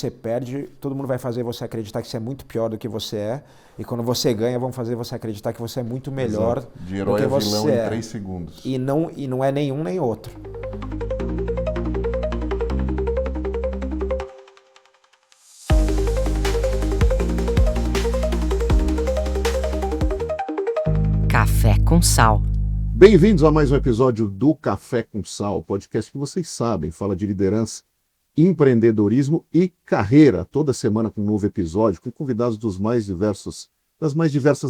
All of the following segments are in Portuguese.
você perde, todo mundo vai fazer você acreditar que você é muito pior do que você é. E quando você ganha, vão fazer você acreditar que você é muito melhor de herói do que a vilão você em é. 3 segundos. E não é nenhum nem outro. Café com Sal. Bem-vindos a mais um episódio do Café com Sal, podcast que vocês sabem, fala de liderança, empreendedorismo e carreira. Toda semana com um novo episódio, com convidados das mais diversas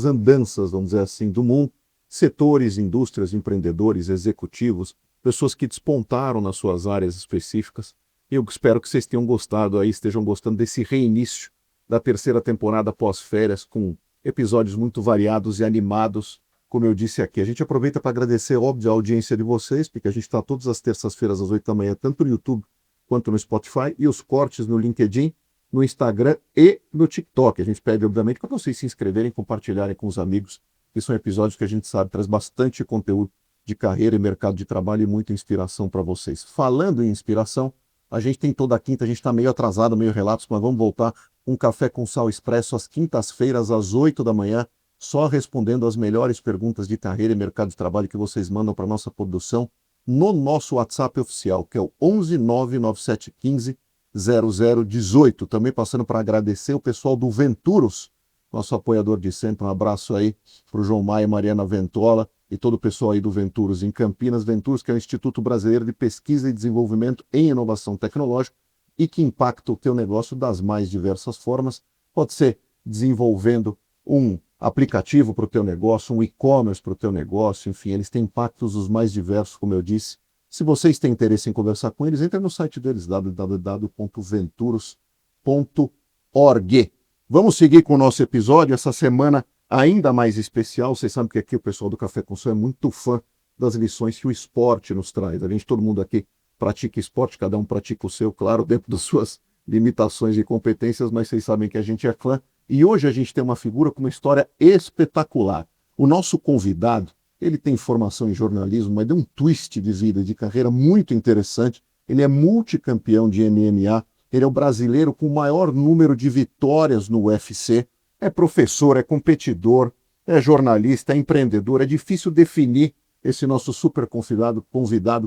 andanças, vamos dizer assim, do mundo, setores, indústrias, empreendedores, executivos, pessoas que despontaram nas suas áreas específicas. E eu espero que vocês tenham gostado aí, estejam gostando desse reinício da terceira temporada pós-férias, com episódios muito variados e animados. Como eu disse aqui, a gente aproveita para agradecer, óbvio, a audiência de vocês, porque a gente está todas as terças-feiras às 8 da manhã, tanto no YouTube quanto no Spotify, e os cortes no LinkedIn, no Instagram e no TikTok. A gente pede, obviamente, para vocês se inscreverem, compartilharem com os amigos, que são episódios que a gente sabe traz bastante conteúdo de carreira e mercado de trabalho e muita inspiração para vocês. Falando em inspiração, a gente tem toda a quinta, a gente está meio atrasado, meio relatos, mas vamos voltar, um Café com Sal Expresso às quintas-feiras, às 8 da manhã, só respondendo as melhores perguntas de carreira e mercado de trabalho que vocês mandam para a nossa produção no nosso WhatsApp oficial, que é o 11 99715 0018. Também passando para agradecer o pessoal do Venturos, nosso apoiador de sempre. Um abraço aí para o João Maia e Mariana Ventola e todo o pessoal aí do Venturos em Campinas. Venturos, que é o Instituto Brasileiro de Pesquisa e Desenvolvimento em Inovação Tecnológica e que impacta o teu negócio das mais diversas formas. Pode ser desenvolvendo um aplicativo para o teu negócio, um e-commerce para o teu negócio, enfim, eles têm impactos os mais diversos, como eu disse. Se vocês têm interesse em conversar com eles, entre no site deles, www.venturos.org. Vamos seguir com o nosso episódio, essa semana ainda mais especial. Vocês sabem que aqui o pessoal do Café com Sal é muito fã das lições que o esporte nos traz. Todo mundo aqui pratica esporte, cada um pratica o seu, claro, dentro das suas limitações e competências, mas vocês sabem que a gente é fã. E hoje a gente tem uma figura com uma história espetacular. O nosso convidado, ele tem formação em jornalismo, mas deu um twist de vida, de carreira muito interessante. Ele é multicampeão de MMA, ele é o brasileiro com o maior número de vitórias no UFC, é professor, é competidor, é jornalista, é empreendedor. É difícil definir esse nosso super convidado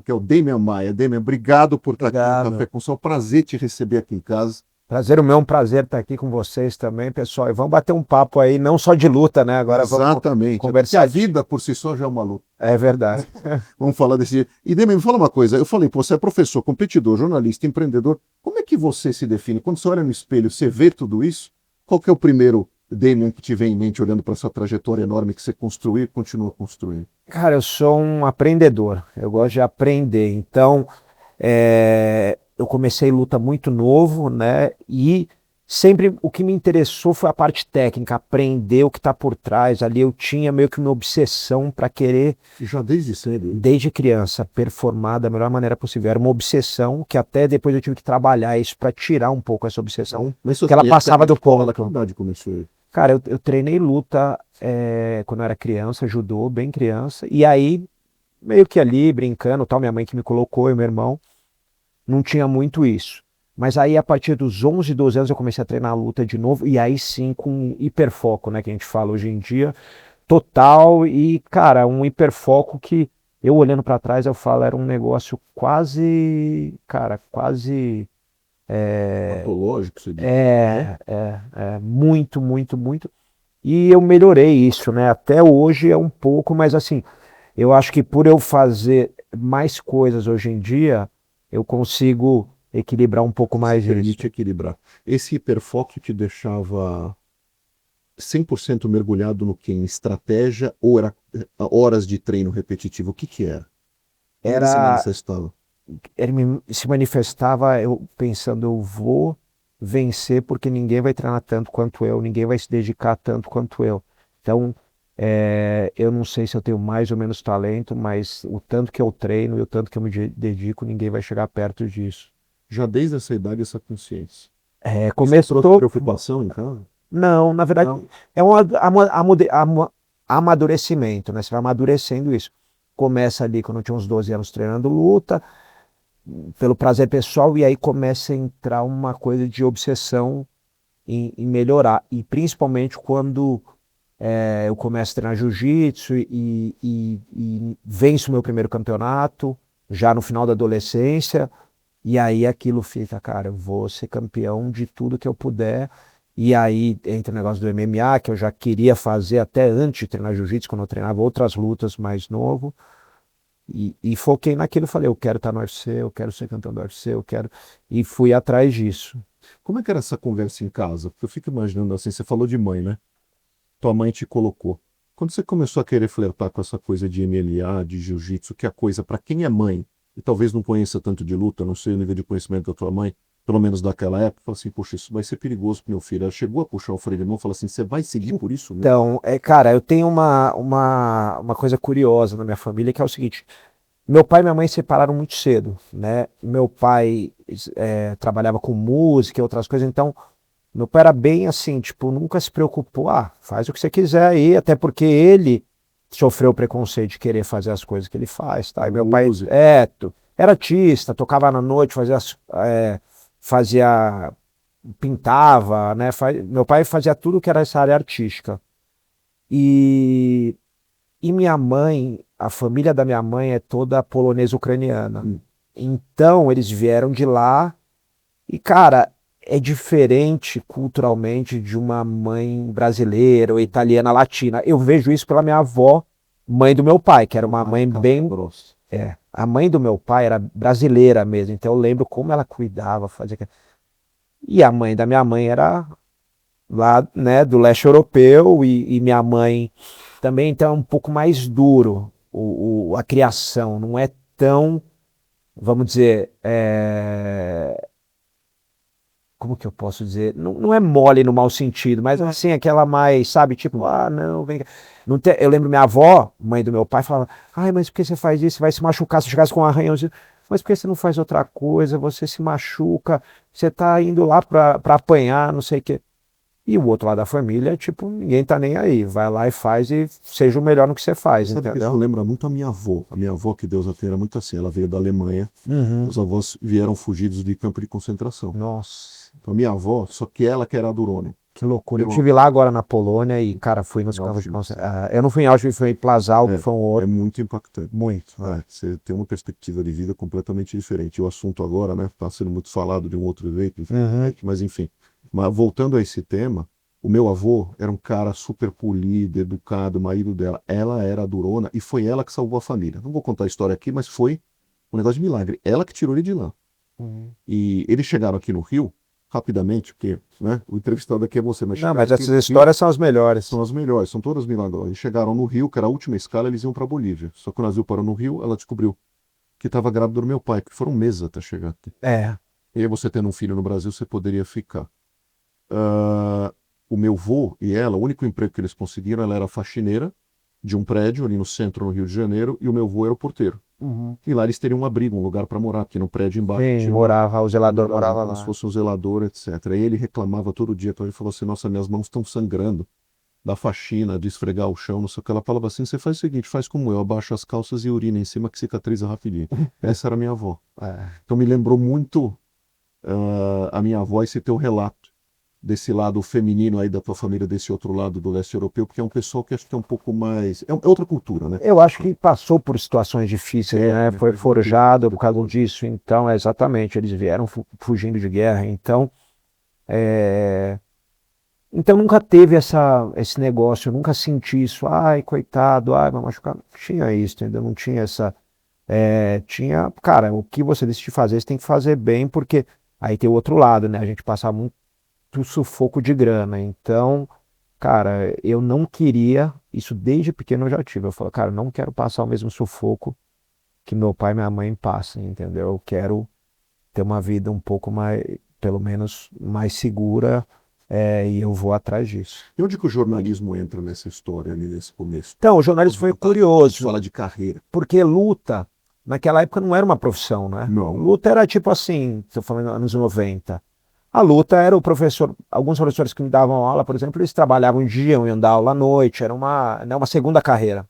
que é o Demian Maia. Demian, obrigado por estar aqui no Café com Sal. Prazer te receber aqui em casa. Prazer, o meu é um prazer estar aqui com vocês também, pessoal. E vamos bater um papo aí, não só de luta, né? Agora exatamente. Vamos conversar. A vida por si só já é uma luta. É verdade. Vamos falar desse jeito. E Demian, me fala uma coisa. Eu falei, pô, você é professor, competidor, jornalista, empreendedor. Como é que você se define? Quando você olha no espelho, você vê tudo isso? Qual que é o primeiro Demian que te vem em mente olhando para essa trajetória enorme que você construiu e continua construindo? Cara, eu sou um aprendedor. Eu gosto de aprender. Então, eu comecei luta muito novo, né? E sempre o que me interessou foi a parte técnica, aprender o que está por trás. Ali eu tinha meio que uma obsessão para querer, já desde cedo, desde criança, performar da melhor maneira possível. Era uma obsessão que até depois eu tive que trabalhar isso para tirar um pouco essa obsessão, que ela passava do ponto. Que idade começou? Cara, eu treinei luta quando eu era criança, judô, bem criança, e aí meio que ali brincando, tal, minha mãe que me colocou e meu irmão. Não tinha muito isso. Mas aí, a partir dos 11, 12 anos, eu comecei a treinar a luta de novo. E aí sim, com hiperfoco, né? Que a gente fala hoje em dia. Total. E, cara, um hiperfoco que eu olhando para trás, eu falo, era um negócio quase... Cara, quase... patológico, você diz. Muito, muito, muito. E eu melhorei isso, né? Até hoje é um pouco, mas assim, eu acho que por eu fazer mais coisas hoje em dia, eu consigo equilibrar um pouco mais isso. Permite equilibrar. Esse hiperfoco te deixava 100% mergulhado no quê? Em estratégia ou era horas de treino repetitivo? O que era? Era... se manifestava? Ele se manifestava eu pensando, eu vou vencer porque ninguém vai treinar tanto quanto eu, ninguém vai se dedicar tanto quanto eu. Então, eu não sei se eu tenho mais ou menos talento, mas o tanto que eu treino e o tanto que eu me dedico, ninguém vai chegar perto disso. Já desde essa idade, essa consciência? Começou... Isso preocupação em casa? Não, na verdade, não. É um amadurecimento, né? Você vai amadurecendo isso. Começa ali quando eu tinha uns 12 anos treinando luta, pelo prazer pessoal, e aí começa a entrar uma coisa de obsessão em melhorar. E principalmente quando eu começo a treinar jiu-jitsu e venço o meu primeiro campeonato, já no final da adolescência, e aí aquilo fica, cara, eu vou ser campeão de tudo que eu puder. E aí entra o negócio do MMA, que eu já queria fazer até antes de treinar jiu-jitsu, quando eu treinava outras lutas mais novo. E foquei naquilo, falei, eu quero estar no UFC, eu quero ser campeão do UFC, eu quero. E fui atrás disso. Como é que era essa conversa em casa? Porque eu fico imaginando assim, você falou de mãe, né? Tua mãe te colocou. Quando você começou a querer flertar com essa coisa de MMA, de jiu-jitsu, que é a coisa, para quem é mãe, e talvez não conheça tanto de luta, não sei o nível de conhecimento da tua mãe, pelo menos daquela época, fala assim, poxa, isso vai ser perigoso pro meu filho. Ela chegou a puxar o freio de mão e falou assim, você vai seguir por isso mesmo? Então, cara, eu tenho uma coisa curiosa na minha família, que é o seguinte, meu pai e minha mãe se separaram muito cedo, né? Meu pai trabalhava com música e outras coisas, então meu pai era bem assim, tipo, nunca se preocupou, faz o que você quiser aí, até porque ele sofreu o preconceito de querer fazer as coisas que ele faz, tá? E meu pai era artista, tocava na noite, fazia, pintava, né? Meu pai fazia tudo que era essa área artística. E minha mãe, a família da minha mãe é toda polonesa ucraniana. Então eles vieram de lá e, cara, é diferente culturalmente de uma mãe brasileira ou italiana latina. Eu vejo isso pela minha avó, mãe do meu pai, que era uma mãe bem grossa. A mãe do meu pai era brasileira mesmo, então eu lembro como ela cuidava, fazia. E a mãe da minha mãe era lá, né, do leste europeu, e minha mãe também, então é um pouco mais duro a criação, não é tão, vamos dizer, como que eu posso dizer? Não é mole no mau sentido, mas assim, aquela mais, sabe, tipo, não, vem cá. Não tem, eu lembro minha avó, mãe do meu pai, falava, mas por que você faz isso? Você vai se machucar se chegasse com um arranhão. Mas por que você não faz outra coisa? Você se machuca, você tá indo lá para apanhar, não sei o quê. E o outro lado da família, tipo, ninguém tá nem aí. Vai lá e faz e seja o melhor no que você faz, Sabe que entendeu? isso lembra muito a minha avó. A minha avó, que Deus a tenha, era muito assim. Ela veio da Alemanha. Os avós vieram fugidos de campo de concentração. Nossa, Então, a minha avó, só que ela que era a durona. que loucura. Eu estive lá agora na Polônia e, cara, fui nos campos de concentração. Eu não fui em Auschwitz, fui em Plaszow, que foi um É outro. muito impactante. Muito. Você tem uma perspectiva de vida completamente diferente. O assunto agora, né, está sendo muito falado de um outro jeito, mas enfim. Mas voltando a esse tema, o meu avô era um cara super polido, educado, marido dela. Ela era a durona e foi ela que salvou a família. Não vou contar a história aqui, mas foi um negócio de milagre. Ela que tirou ele de lá. E eles chegaram aqui no Rio, rapidamente, porque, né, o entrevistado aqui é você, mas Não, chegaram mas aqui essas no Rio, histórias são as melhores. são as melhores, são todas milagrosas. Eles chegaram no Rio, que era a última escala, eles iam para Bolívia. Só que o navio parou no Rio, ela descobriu que estava grávida do meu pai, que foram meses até chegar aqui. E aí você tendo um filho no Brasil, você poderia ficar. O meu vô e ela, o único emprego que eles conseguiram, ela era faxineira de um prédio ali no centro, no Rio de Janeiro, e o meu vô era o porteiro. E lá eles teriam um abrigo, um lugar para morar, porque no prédio embaixo Sim, tinha o zelador morava como lá. se fosse um zelador, etc. Aí ele reclamava todo dia, então ele falou assim, nossa, minhas mãos estão sangrando da faxina, de esfregar o chão, não sei o que. Ela falava assim, você faz o seguinte, faz como eu, abaixa as calças e urina em cima que cicatriza rapidinho. Essa era a minha avó. Então me lembrou muito a minha avó, esse teu relato desse lado feminino aí da tua família, desse outro lado do leste europeu, porque é um pessoal que acho que é um pouco mais... É outra cultura, né? Eu acho que passou por situações difíceis, né? Foi forjado por causa disso. Então, exatamente, eles vieram fugindo de guerra. Então, então nunca teve esse negócio, eu nunca senti isso. Ai, coitado, ai, vai machucar. Não tinha isso, entendeu? Não tinha essa... tinha, cara, o que você decidir fazer, você tem que fazer bem, porque aí tem o outro lado, né? A gente passa muito sufoco de grana. Então, cara, eu não queria, isso desde pequeno eu já tive. Eu falo, cara, não quero passar o mesmo sufoco que meu pai e minha mãe passam, entendeu? Eu quero ter uma vida um pouco mais, pelo menos, mais segura, e eu vou atrás disso. E onde que o jornalismo entra nessa história ali, nesse começo? Então, o jornalismo foi Você curioso, fala de carreira. porque luta, naquela época não era uma profissão, né? Não. Luta era tipo assim, estou falando anos 90. A luta era o professor, alguns professores que me davam aula, por exemplo, eles trabalhavam de dia, iam dar aula à noite, era uma segunda carreira.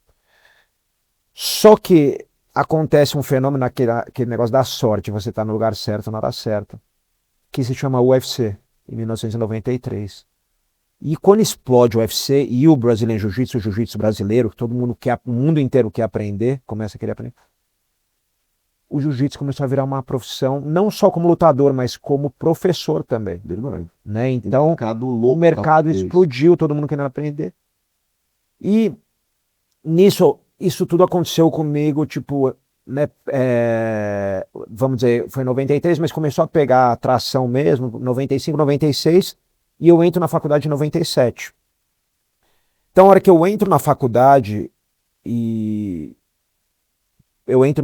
Só que acontece um fenômeno, aquele negócio da sorte, você tá no lugar certo na hora certa, que se chama UFC, em 1993. E quando explode o UFC e o Brazilian Jiu-Jitsu, o Jiu-Jitsu brasileiro, que todo mundo quer, o mundo inteiro quer aprender, começa a querer aprender, o Jiu-Jitsu começou a virar uma profissão, não só como lutador, mas como professor também. Né? Então, o mercado explodiu, todo mundo querendo aprender. E nisso, isso tudo aconteceu comigo, tipo, né, vamos dizer, foi em 93, mas começou a pegar atração mesmo, 95, 96, e eu entro na faculdade em 97. Então, a hora que eu entro na faculdade, e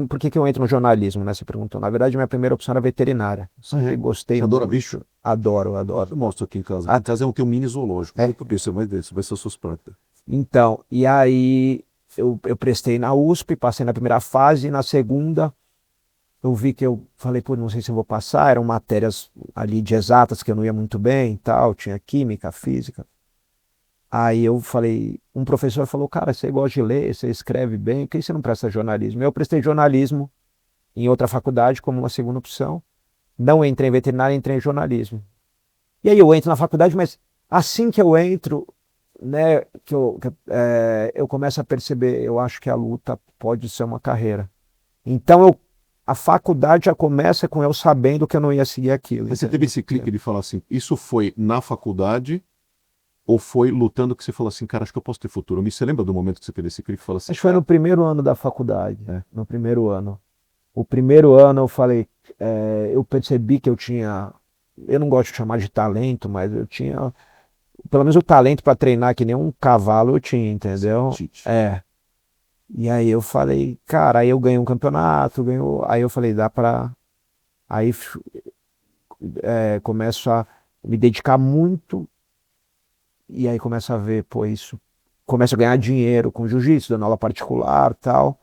por que eu entro no jornalismo, né? Você perguntou. Na verdade, minha primeira opção era veterinária. Sempre gostei. Você adora bicho? Adoro. Eu mostro aqui em casa. Em casa é um mini zoológico. Porque você vai ver, você vai ser suspeito. Então, e aí eu prestei na USP, passei na primeira fase, e na segunda eu vi que eu falei, pô, não sei se eu vou passar, eram matérias ali de exatas que eu não ia muito bem e tal, tinha química, física. Aí eu falei, um professor falou, cara, você gosta de ler, você escreve bem, por que você não presta jornalismo? Eu prestei jornalismo em outra faculdade como uma segunda opção. Não entrei em veterinária, entrei em jornalismo. E aí eu entro na faculdade, mas assim que eu entro, né, eu começo a perceber, eu acho que a luta pode ser uma carreira. Então a faculdade já começa com eu sabendo que eu não ia seguir aquilo. Mas você teve esse clique de falar assim, isso foi na faculdade ou foi lutando que você falou assim, cara, acho que eu posso ter futuro? Você lembra do momento que você fez esse clique e falou assim? Acho que foi no primeiro ano da faculdade, no primeiro ano. O primeiro ano eu falei, eu percebi que eu tinha, eu não gosto de chamar de talento, mas eu tinha, pelo menos o talento para treinar que nem um cavalo eu tinha, entendeu? E aí eu falei, cara, aí eu ganhei um campeonato, aí eu falei, dá pra, aí começo a me dedicar muito, e aí começo a ver, pô, isso, começo a ganhar dinheiro com jiu-jitsu, dando aula particular, tal.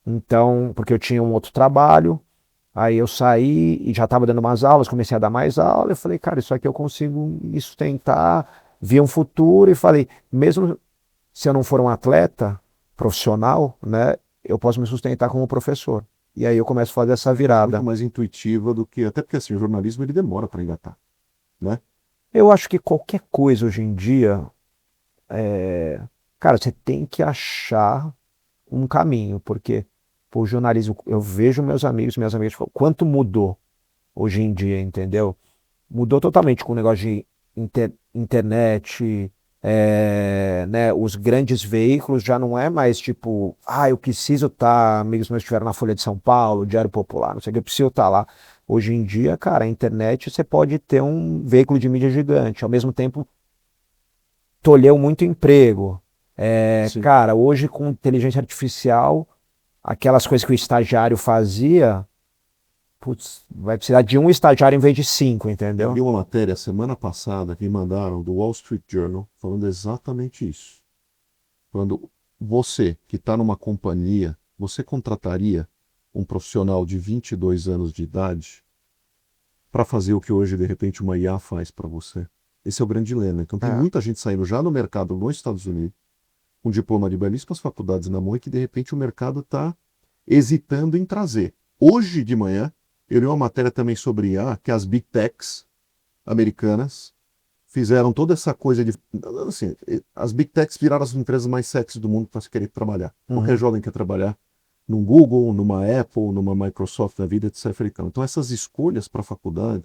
Então, porque eu tinha um outro trabalho, aí eu saí e já estava dando umas aulas, comecei a dar mais aula, eu falei, cara, isso aqui eu consigo me sustentar, vi um futuro e falei, mesmo se eu não for um atleta profissional, né, eu posso me sustentar como professor. E aí eu começo a fazer essa virada. Muito mais intuitiva do que, até porque assim, o jornalismo ele demora para engatar, né? Eu acho que qualquer coisa hoje em dia, cara, você tem que achar um caminho, porque o jornalismo, eu vejo meus amigos, minhas amigas, quanto mudou hoje em dia, entendeu? Mudou totalmente com o negócio de internet, né, os grandes veículos já não é mais tipo, eu preciso estar, amigos meus estiveram na Folha de São Paulo, Diário Popular, não sei o que, eu preciso estar lá. Hoje em dia, cara, a internet você pode ter um veículo de mídia gigante, ao mesmo tempo tolheu muito emprego. Cara, hoje com inteligência artificial, aquelas coisas que o estagiário fazia, putz, vai precisar de um estagiário em vez de 5, entendeu? Eu vi uma matéria semana passada que mandaram do Wall Street Journal falando exatamente isso. Quando você que está numa companhia, você contrataria um profissional de 22 anos de idade para fazer o que hoje, de repente, uma IA faz para você? Esse é o grande dilema. Então tem muita gente saindo já no mercado nos Estados Unidos, com diploma de belíssimas faculdades na mão e que, de repente, o mercado está hesitando em trazer. Hoje de manhã, eu li uma matéria também sobre IA, que as Big Techs americanas fizeram toda essa coisa de... Assim, as Big Techs viraram as empresas mais sexy do mundo para se querer trabalhar. Qualquer jovem quer trabalhar num Google, numa Apple, numa Microsoft da vida, etc. Então essas escolhas para a faculdade,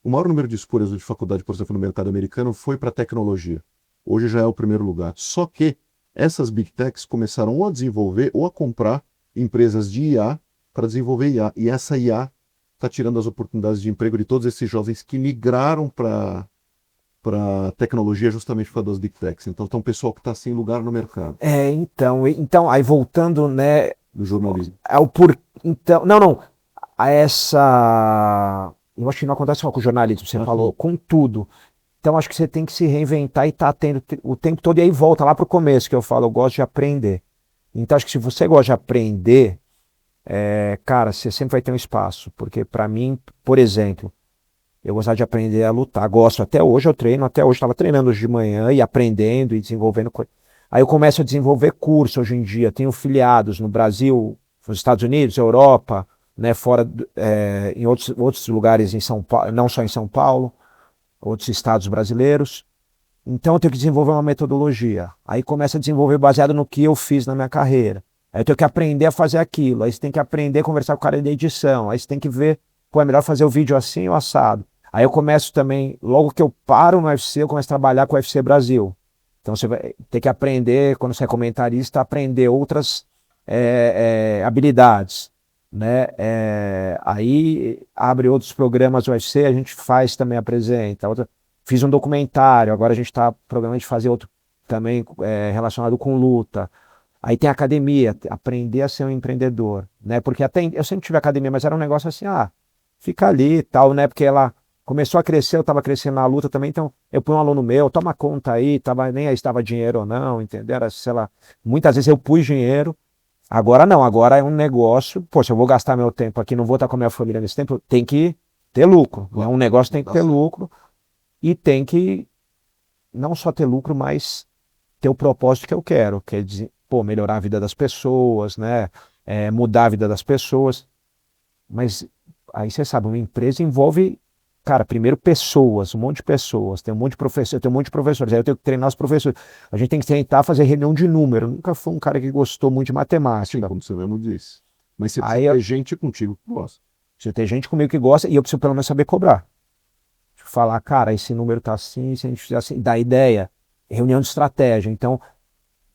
o maior número de escolhas de faculdade, por exemplo, no mercado americano foi para tecnologia. Hoje já é o primeiro lugar. Só que essas Big Techs começaram ou a desenvolver ou a comprar empresas de IA para desenvolver IA. E essa IA está tirando as oportunidades de emprego de todos esses jovens que migraram para tecnologia justamente por causa das Big Techs. Então tem um pessoal que está sem lugar no mercado. Então, aí voltando, né, do jornalismo. Então, não, eu acho que não acontece só com o jornalismo, você falou, com tudo. Então acho que você tem que se reinventar e tá tendo o tempo todo, e aí volta lá pro começo que eu falo, eu gosto de aprender. Então acho que se você gosta de aprender, cara, você sempre vai ter um espaço, porque para mim, por exemplo, eu gostava de aprender a lutar, gosto, até hoje eu treino, até hoje estava treinando hoje de manhã e aprendendo e desenvolvendo coisas. Aí eu começo a desenvolver curso hoje em dia, tenho filiados no Brasil, nos Estados Unidos, Europa, né, fora, em outros lugares em São Paulo, não só em São Paulo, outros estados brasileiros. Então eu tenho que desenvolver uma metodologia. Aí começa a desenvolver baseado no que eu fiz na minha carreira. Aí eu tenho que aprender a fazer aquilo. Aí você tem que aprender a conversar com o cara de edição. Aí você tem que ver, pô, é melhor fazer o vídeo assim ou assado. Aí eu começo também, logo que eu paro no UFC, eu começo a trabalhar com o UFC Brasil. Então você vai ter que aprender, quando você é comentarista, aprender outras habilidades, né? Aí abre outros programas do UFC, a gente faz também, apresenta. Fiz um documentário, agora a gente está programando de fazer outro também relacionado com luta. Aí tem academia, aprender a ser um empreendedor, né? Porque eu sempre tive academia, mas era um negócio assim, fica ali e tal, né? Porque ela começou a crescer, eu estava crescendo na luta também, então eu pus um aluno meu, toma conta aí, nem aí estava dinheiro ou não, entendeu? Era, sei lá, muitas vezes eu pus dinheiro, agora não, agora é um negócio, pô, se eu vou gastar meu tempo aqui, não vou estar com a minha família nesse tempo, tem que ter lucro, né? Um negócio tem que ter lucro e tem que não só ter lucro, mas ter o propósito que eu quero, que é pô, melhorar a vida das pessoas, né? Mudar a vida das pessoas. Mas aí você sabe, uma empresa envolve, cara, primeiro pessoas, um monte de pessoas, tem um monte de professores, tem um monte de professores, aí eu tenho que treinar os professores. A gente tem que tentar fazer reunião de número. Eu nunca fui um cara que gostou muito de matemática. Sim, como você mesmo disse. Mas você Aí precisa ter gente contigo que gosta. Precisa ter gente comigo que gosta e eu preciso pelo menos saber cobrar. Falar, cara, esse número tá assim, se a gente fizer assim, dá ideia, reunião de estratégia. Então,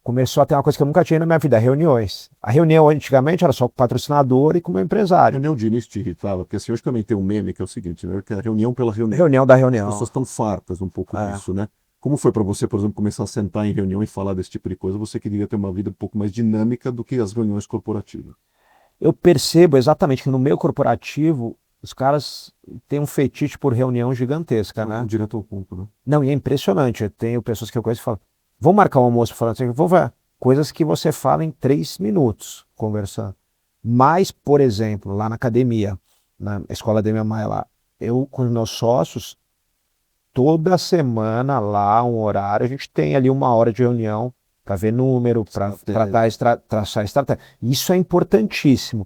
começou a ter uma coisa que eu nunca tinha na minha vida, reuniões. A reunião antigamente era só com o patrocinador e com o meu A empresário. reunião de início te irritava, porque assim, hoje também tem um meme que é o seguinte, né? Que é a reunião pela reunião. Reunião da As reunião. pessoas estão fartas um pouco disso, né? Como foi para você, por exemplo, começar a sentar em reunião e falar desse tipo de coisa? Você queria ter uma vida um pouco mais dinâmica do que as reuniões corporativas. Eu percebo exatamente que no meio corporativo, os caras têm um fetiche por reunião gigantesca, né? Direto ao ponto, né? Não, e é impressionante. Eu tenho pessoas que eu conheço que falam, vou marcar um almoço falando assim, vou ver. Coisas que você fala em 3 minutos conversando. Mas, por exemplo, lá na academia, na escola da minha mãe lá, eu com os meus sócios, toda semana lá, um horário, a gente tem ali 1 hora de reunião para ver número, para traçar estratégia. Isso é importantíssimo.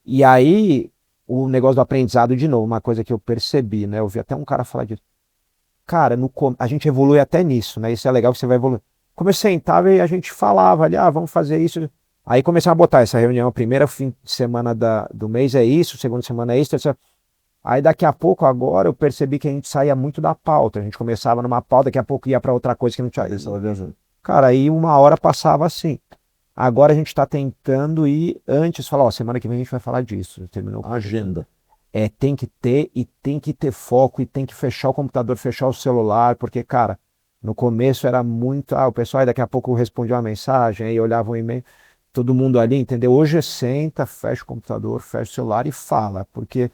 E aí, o negócio do aprendizado, de novo, uma coisa que eu percebi, né? Eu vi até um cara falar disso. Cara, a gente evolui até nisso, né? Isso é legal que você vai evoluir. Comecei a sentar e a gente falava ali, vamos fazer isso. Aí começaram a botar essa reunião, a primeira fim de semana do mês é isso, segunda semana é isso, terceira. Aí daqui a pouco, agora, eu percebi que a gente saía muito da pauta. A gente começava numa pauta, daqui a pouco ia para outra coisa que não tinha. Cara, aí 1 hora passava assim. Agora a gente está tentando ir antes, falar, semana que vem a gente vai falar disso. Terminou a agenda. Tem que ter e tem que ter foco e tem que fechar o computador, fechar o celular, porque, cara, no começo era muito, o pessoal aí daqui a pouco respondia uma mensagem, aí olhava um e-mail, todo mundo ali, entendeu? Hoje senta, fecha o computador, fecha o celular e fala, porque,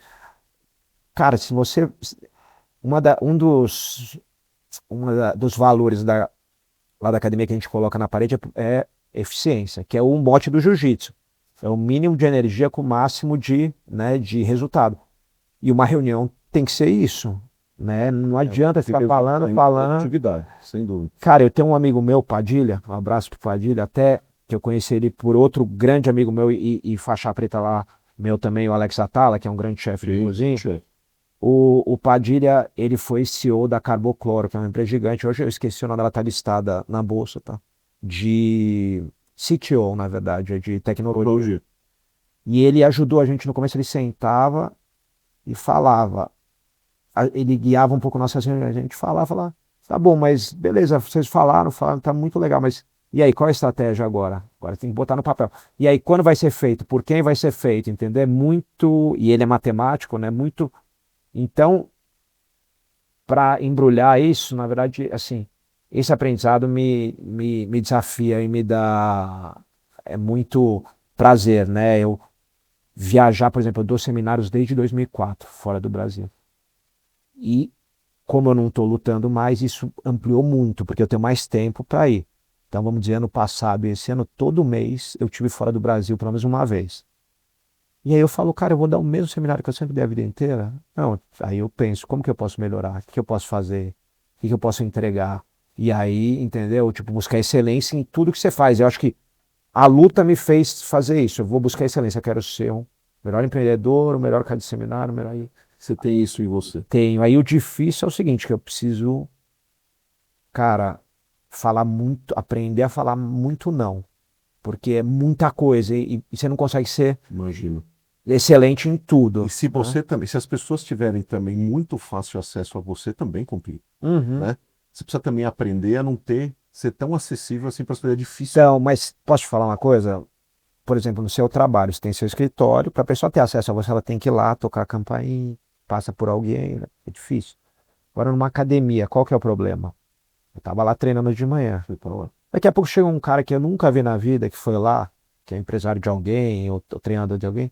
cara, se você, dos valores lá da academia que a gente coloca na parede é eficiência, que é o mote do jiu-jitsu. É o mínimo de energia com o máximo de resultado. E uma reunião tem que ser isso, né? Não adianta ficar falando. Atividade, sem dúvida. Cara, eu tenho um amigo meu, Padilha, um abraço pro Padilha, até que eu conheci ele por outro grande amigo meu e faixa preta lá, meu também, o Alex Atala, que é um grande chefe de cozinha. O Padilha, ele foi CEO da Carbocloro, que é uma empresa gigante. Hoje eu esqueci o nome, ela tá listada na bolsa, tá? De CTO, na verdade, de tecnologia. E ele ajudou a gente no começo, ele sentava e falava. Ele guiava um pouco nossas reuniões, a gente falava lá, tá bom, mas beleza, vocês falaram, tá muito legal, mas e aí, qual é a estratégia agora? Agora tem que botar no papel. E aí, quando vai ser feito? Por quem vai ser feito? Entendeu? É muito, e ele é matemático, né? Muito. Então, para embrulhar isso, na verdade, assim, esse aprendizado me desafia e me dá muito prazer, né? Eu viajar, por exemplo, eu dou seminários desde 2004, fora do Brasil. E como eu não estou lutando mais, isso ampliou muito, porque eu tenho mais tempo para ir. Então, vamos dizer, ano passado e esse ano, todo mês, eu estive fora do Brasil pelo menos uma vez. E aí eu falo, cara, eu vou dar o mesmo seminário que eu sempre dei a vida inteira? Não, aí eu penso, como que eu posso melhorar? O que eu posso fazer? O que eu posso entregar? E aí, entendeu? Tipo, buscar excelência em tudo que você faz. Eu acho que a luta me fez fazer isso. Eu vou buscar excelência, eu quero ser um melhor empreendedor, o melhor cara de seminário, o melhor... Você tem isso em você. Tenho. Aí o difícil é o seguinte, que eu preciso, cara, falar muito, aprender a falar muito não. Porque é muita coisa e você não consegue ser Imagino. excelente em tudo. E se né? você também, se as pessoas tiverem também muito fácil acesso a você, também complica, Uhum. né? Você precisa também aprender a não ser tão acessível assim para as pessoas. É difícil. Então, mas posso te falar uma coisa? Por exemplo, no seu trabalho, você tem seu escritório, para a pessoa ter acesso a você, ela tem que ir lá, tocar a campainha, passa por alguém, né? É difícil. Agora, numa academia, qual que é o problema? Eu tava lá treinando de manhã. Você fala, Daqui a pouco chega um cara que eu nunca vi na vida, que foi lá, que é empresário de alguém, ou treinador de alguém,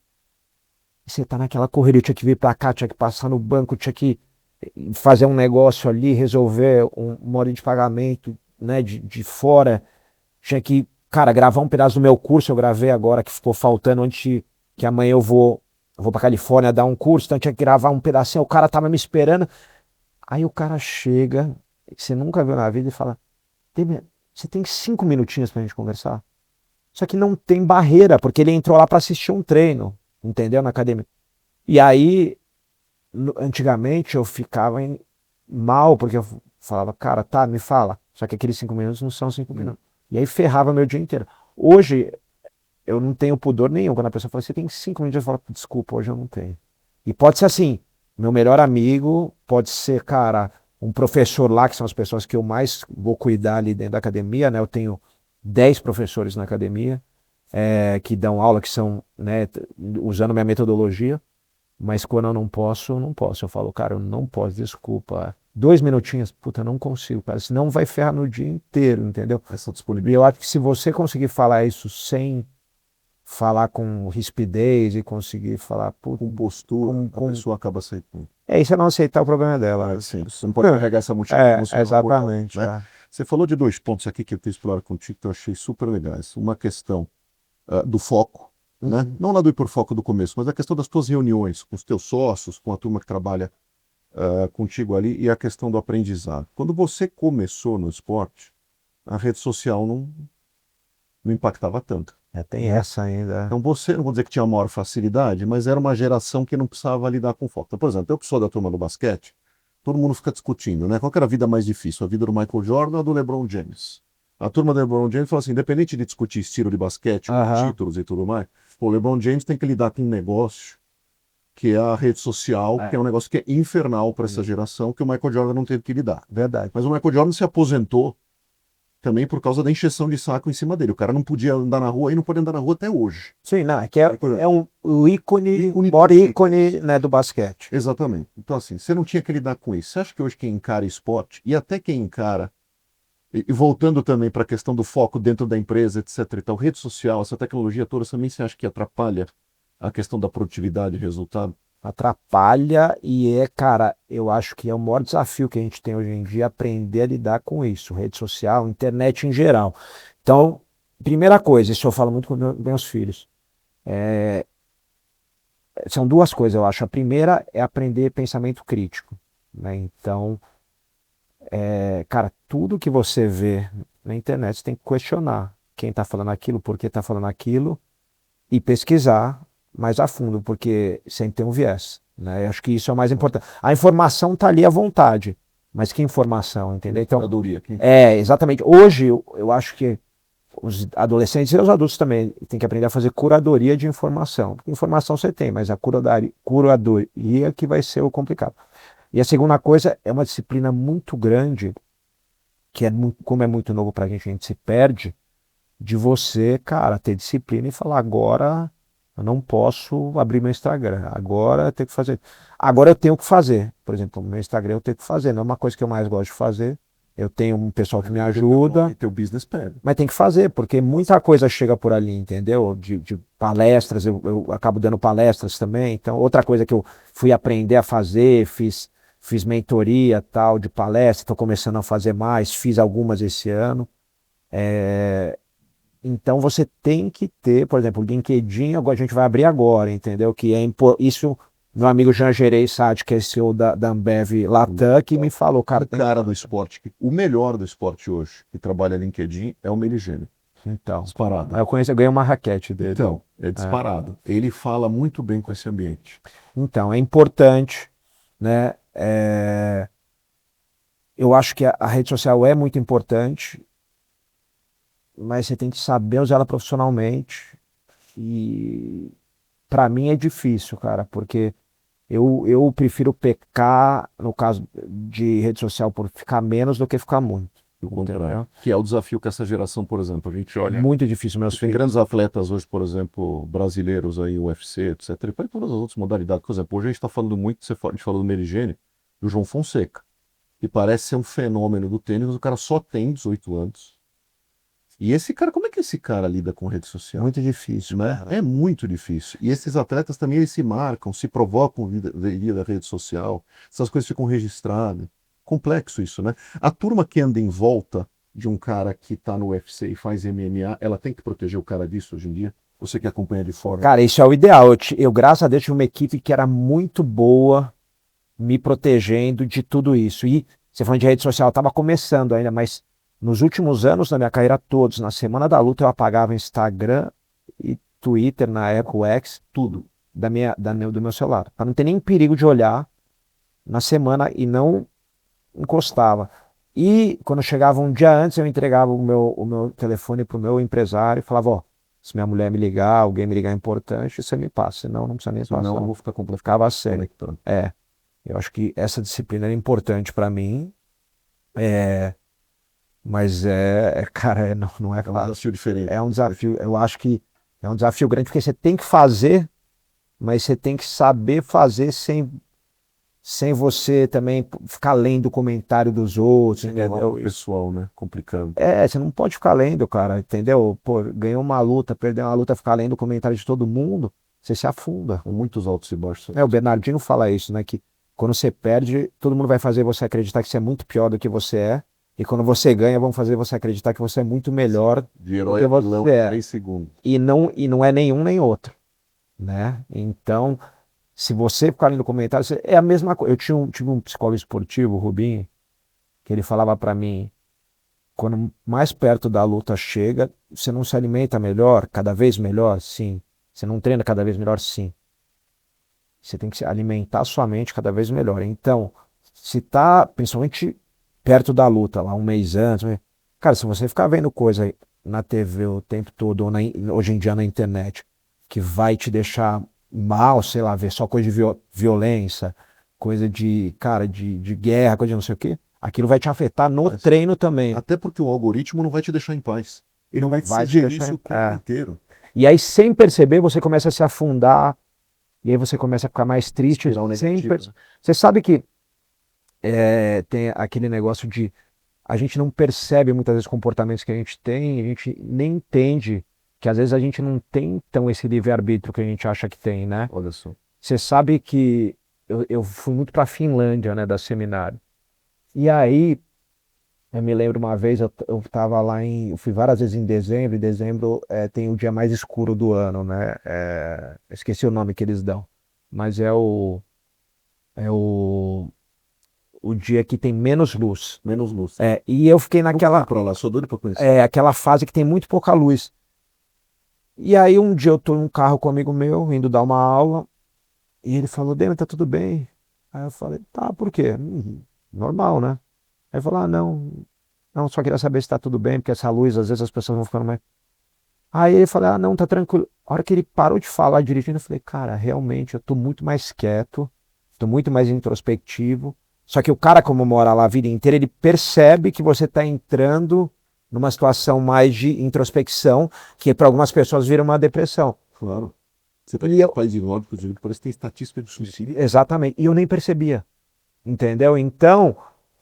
e você tá naquela correria, tinha que vir pra cá, tinha que passar no banco, tinha que fazer um negócio ali, resolver uma hora de pagamento, né, de fora, tinha que, cara, gravar um pedaço do meu curso, eu gravei agora, que ficou faltando antes que amanhã eu vou pra Califórnia dar um curso, então tinha que gravar um pedacinho, o cara tava me esperando, aí o cara chega, que você nunca viu na vida, e fala, você tem 5 minutinhos pra gente conversar? Só que não tem barreira, porque ele entrou lá para assistir um treino, entendeu? Na academia. E aí, antigamente, eu ficava mal, porque eu falava, cara, tá, me fala. Só que aqueles 5 minutos não são 5 minutos. E aí ferrava meu dia inteiro. Hoje, eu não tenho pudor nenhum. Quando a pessoa fala, você tem 5 minutos, eu falo, desculpa, hoje eu não tenho. E pode ser assim, meu melhor amigo, pode ser, cara, um professor lá, que são as pessoas que eu mais vou cuidar ali dentro da academia, né? Eu tenho 10 professores na academia, que dão aula, que são, né, usando minha metodologia, mas quando eu não posso, eu não posso. Eu falo, cara, eu não posso, desculpa. 2 minutinhos, puta, eu não consigo, cara, senão vai ferrar no dia inteiro, entendeu? essa E disponibilidade. eu acho que se você conseguir falar isso sem falar com rispidez e conseguir falar, puta, Com postura, a com... pessoa acaba aceitando. isso é não aceitar o problema dela. Assim, você não pode carregar essa mochila emocional por ela, Exatamente. né? Você falou de 2 pontos aqui que eu quis explorar contigo que eu achei super legais. Uma questão do foco, né? Não lá do hiperfoco do começo, mas a questão das tuas reuniões com os teus sócios, com a turma que trabalha contigo ali e a questão do aprendizado. Quando você começou no esporte, a rede social não impactava tanto. Tem essa ainda. Então você, não vou dizer que tinha maior facilidade, mas era uma geração que não precisava lidar com foco. Então, por exemplo, eu que sou da turma do basquete, todo mundo fica discutindo, né? Qual que era a vida mais difícil? A vida do Michael Jordan ou do LeBron James? A turma do LeBron James fala assim, independente de discutir estilo de basquete, títulos e tudo mais, o LeBron James tem que lidar com um negócio que é a rede social, que é um negócio que é infernal para essa geração, que o Michael Jordan não teve que lidar. Verdade. Mas o Michael Jordan se aposentou também por causa da encheção de saco em cima dele. O cara não podia andar na rua e não pode andar na rua até hoje. Sim, não, é que o ícone, o maior ícone, né, do basquete. Exatamente. Então, assim, você não tinha que lidar com isso. Você acha que hoje quem encara esporte, e até quem encara, e voltando também para a questão do foco dentro da empresa, etc. e tal, rede social, essa tecnologia toda, também você acha que atrapalha a questão da produtividade e resultado? Atrapalha cara, eu acho que é o maior desafio que a gente tem hoje em dia, aprender a lidar com isso, rede social, internet em geral. Então, primeira coisa, isso eu falo muito com meus filhos, são duas coisas, eu acho. A primeira é aprender pensamento crítico, né? Então, cara, tudo que você vê na internet, você tem que questionar quem está falando aquilo, por que está falando aquilo, e pesquisar mais a fundo, porque sempre tem um viés, né? Eu acho que isso é o mais importante. A informação está ali à vontade, mas que informação, entendeu? Então, exatamente. Hoje, eu acho que os adolescentes e os adultos também têm que aprender a fazer curadoria de informação. Porque informação você tem, mas a curadoria que vai ser o complicado. E a segunda coisa é uma disciplina muito grande, que como é muito novo para a gente se perde, de você, cara, ter disciplina e falar, agora eu não posso abrir meu Instagram, agora eu tenho que fazer. Agora eu tenho que fazer. Por exemplo, meu Instagram eu tenho que fazer, não é uma coisa que eu mais gosto de fazer. Eu tenho um pessoal que me ajuda, Teu business pede. mas tem que fazer, porque muita coisa chega por ali, entendeu? De palestras, eu acabo dando palestras também. Então, outra coisa que eu fui aprender a fazer, fiz mentoria tal de palestra, estou começando a fazer mais, fiz algumas esse ano. Então você tem que ter, por exemplo, o LinkedIn, agora a gente vai abrir agora, entendeu? Que isso, meu amigo Jean Gerey Sade, que é CEO da Ambev Latam, que me falou, cara. O cara do esporte, o melhor do esporte hoje, que trabalha LinkedIn, é o Meligeni. Então, Disparado. eu ganhei uma raquete dele. Então, é disparado. Ele fala muito bem com esse ambiente. Então, é importante, né? Eu acho que a rede social é muito importante, mas você tem que saber usar ela profissionalmente. E para mim é difícil, cara, porque eu prefiro pecar, no caso de rede social, por ficar menos do que ficar muito. Do contrário. Entendeu? Que é o desafio que essa geração, por exemplo, a gente olha. Muito difícil, meus Tem filhos. grandes atletas hoje, por exemplo, brasileiros aí, UFC, etc. E para todas as outras modalidades. Por exemplo, hoje a gente está falando muito, a gente falou do Meligeni, do João Fonseca, que parece ser um fenômeno do tênis, mas o cara só tem 18 anos. E esse cara, como é que esse cara lida com rede social? Muito difícil, Né? É muito difícil. E esses atletas também eles se marcam, se provocam via da rede social, essas coisas ficam registradas. Complexo isso, né? A turma que anda em volta de um cara que está no UFC e faz MMA, ela tem que proteger o cara disso hoje em dia? Você que acompanha de fora. Cara, isso é o ideal. Eu, graças a Deus, tive uma equipe que era muito boa me protegendo de tudo isso. E você falando de rede social, eu estava começando ainda, mas nos últimos anos da minha carreira todos, na semana da luta eu apagava Instagram e Twitter, na época o X, tudo do meu celular, para não ter nem perigo de olhar na semana e não encostava. E quando chegava um dia antes, eu entregava o meu telefone para o meu empresário e falava, ó, se minha mulher me ligar, alguém me ligar importante, você me passa, senão não precisa nem passar. Senão eu vou ficar completamente Ficava sério. conectado. Eu acho que essa disciplina é importante para mim, mas cara, não é É um fácil. desafio diferente. É um desafio, eu acho que é um desafio grande, porque você tem que fazer, mas você tem que saber fazer sem você também ficar lendo o comentário dos outros, entendeu? O pessoal, né? Complicando. Você não pode ficar lendo, cara, entendeu? Pô, ganhou uma luta, perdeu uma luta, ficar lendo o comentário de todo mundo, você se afunda. Com muitos altos e baixos. O Bernardinho fala isso, né? Que quando você perde, todo mundo vai fazer você acreditar que você é muito pior do que você é. E quando você ganha, vão fazer você acreditar que você é muito melhor De herói do a que vilão você em é. 3 segundos. E não é nenhum nem outro, né? Então, se você ficar lendo comentário, é a mesma coisa. Eu tive um psicólogo esportivo, o Rubinho, que ele falava para mim, quando mais perto da luta chega, você não se alimenta melhor, cada vez melhor? Sim. Você não treina cada vez melhor? Sim. Você tem que alimentar sua mente cada vez melhor. Então, se tá, principalmente perto da luta, lá um mês antes, cara, se você ficar vendo coisa na TV o tempo todo, ou hoje em dia na internet, que vai te deixar mal, sei lá, ver só coisa de violência, coisa de, cara, de guerra, coisa de não sei o quê, aquilo vai te afetar no treino também. Até porque o algoritmo não vai te deixar em paz. Ele não vai te Vai te sugerir deixar isso em- o tempo inteiro. E aí, sem perceber, você começa a se afundar, e aí você começa a ficar mais triste. Espiral Sem negativa. Você sabe que tem aquele negócio de a gente não percebe muitas vezes comportamentos que a gente nem entende que às vezes a gente não tem tão esse livre-arbítrio que a gente acha que tem, né? Olha só. Você sabe que eu fui muito para a Finlândia, né, da seminário. E aí, eu me lembro uma vez, eu tava lá eu fui várias vezes em dezembro, e dezembro tem o dia mais escuro do ano, né? Esqueci o nome que eles dão, mas é o dia que tem menos luz. Menos luz. E eu fiquei naquela, Pra lá, sou doido pra conhecer. aquela fase que tem muito pouca luz. E aí um dia eu tô em um carro com um amigo meu, indo dar uma aula, e ele falou, Demi, tá tudo bem? Aí eu falei, tá, por quê? Normal, né? Aí ele falou, não, só queria saber se tá tudo bem, porque essa luz, às vezes as pessoas vão ficando mais... Aí ele falou, não, tá tranquilo. A hora que ele parou de falar dirigindo, eu falei, cara, realmente eu tô muito mais quieto, tô muito mais introspectivo. Só que o cara, como mora lá a vida inteira, ele percebe que você tá entrando numa situação mais de introspecção, que para algumas pessoas vira uma depressão. Claro. Você tá E eu- em país nórdico, eu digo que parece que tem estatística de suicídio. Exatamente. E eu nem percebia. Entendeu? Então,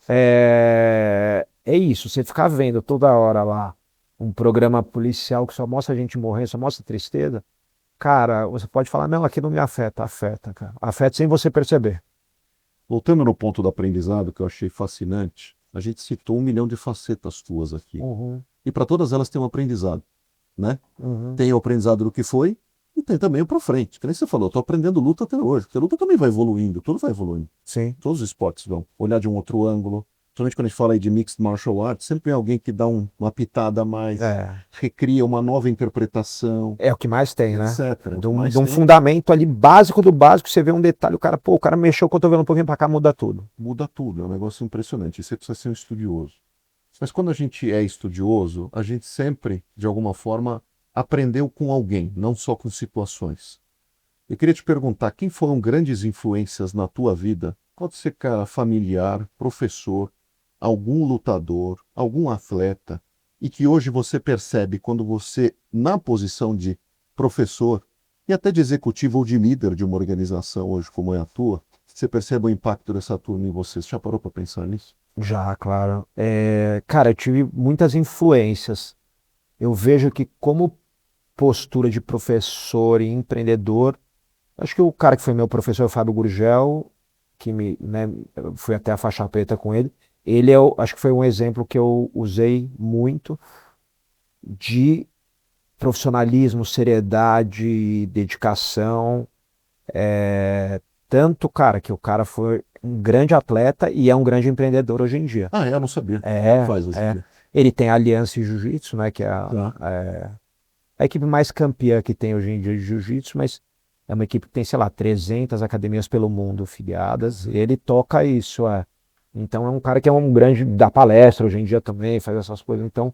é isso. Você ficar vendo toda hora lá um programa policial que só mostra a gente morrendo, só mostra tristeza, cara, você pode falar, não, aqui não me afeta. Afeta, cara. Afeta sem você perceber. Voltando no ponto do aprendizado, que eu achei fascinante, a gente citou 1 milhão de facetas tuas aqui. E para todas elas tem um aprendizado, né? Tem o aprendizado do que foi e tem também o para frente. Que nem você falou, eu tô aprendendo luta até hoje, porque a luta também vai evoluindo, tudo vai evoluindo. Sim. Todos os esportes vão. Olhar de um outro ângulo, Principalmente quando a gente fala aí de Mixed Martial Arts, sempre tem alguém que dá uma pitada a mais, É, recria uma nova interpretação, é o que mais tem, né? etc. De um, Mas de um tem, fundamento ali básico do básico, você vê um detalhe, o cara mexeu o cotovelo um pouquinho pra cá, muda tudo. muda tudo, é um negócio impressionante. E você precisa ser um estudioso. Mas quando a gente é estudioso, a gente sempre, de alguma forma, aprendeu com alguém, não só com situações. Eu queria te perguntar, quem foram grandes influências na tua vida? Pode ser cara familiar, professor, algum lutador, algum atleta, e que hoje você percebe quando você, na posição de professor, e até de executivo ou de líder de uma organização hoje como é a tua, você percebe o impacto dessa turma em você. Você já parou para pensar nisso? Já, claro. Cara, eu tive muitas influências. Eu vejo que como postura de professor e empreendedor, acho que o cara que foi meu professor, o Fábio Gurgel, que eu fui até a faixa preta com ele, acho que foi um exemplo que eu usei muito de profissionalismo, seriedade, dedicação. Tanto, cara, que o cara foi um grande atleta e é um grande empreendedor hoje em dia. Ah, é? Eu não sabia. O que É, faz hoje em é. dia? Ele tem a Aliança Jiu-Jitsu, né, que é Tá. a equipe mais campeã que tem hoje em dia de Jiu-Jitsu, mas é uma equipe que tem, sei lá, 300 academias pelo mundo filiadas. Ele toca isso, é. Então é um cara que é um grande, dá palestra hoje em dia também, faz essas coisas. Então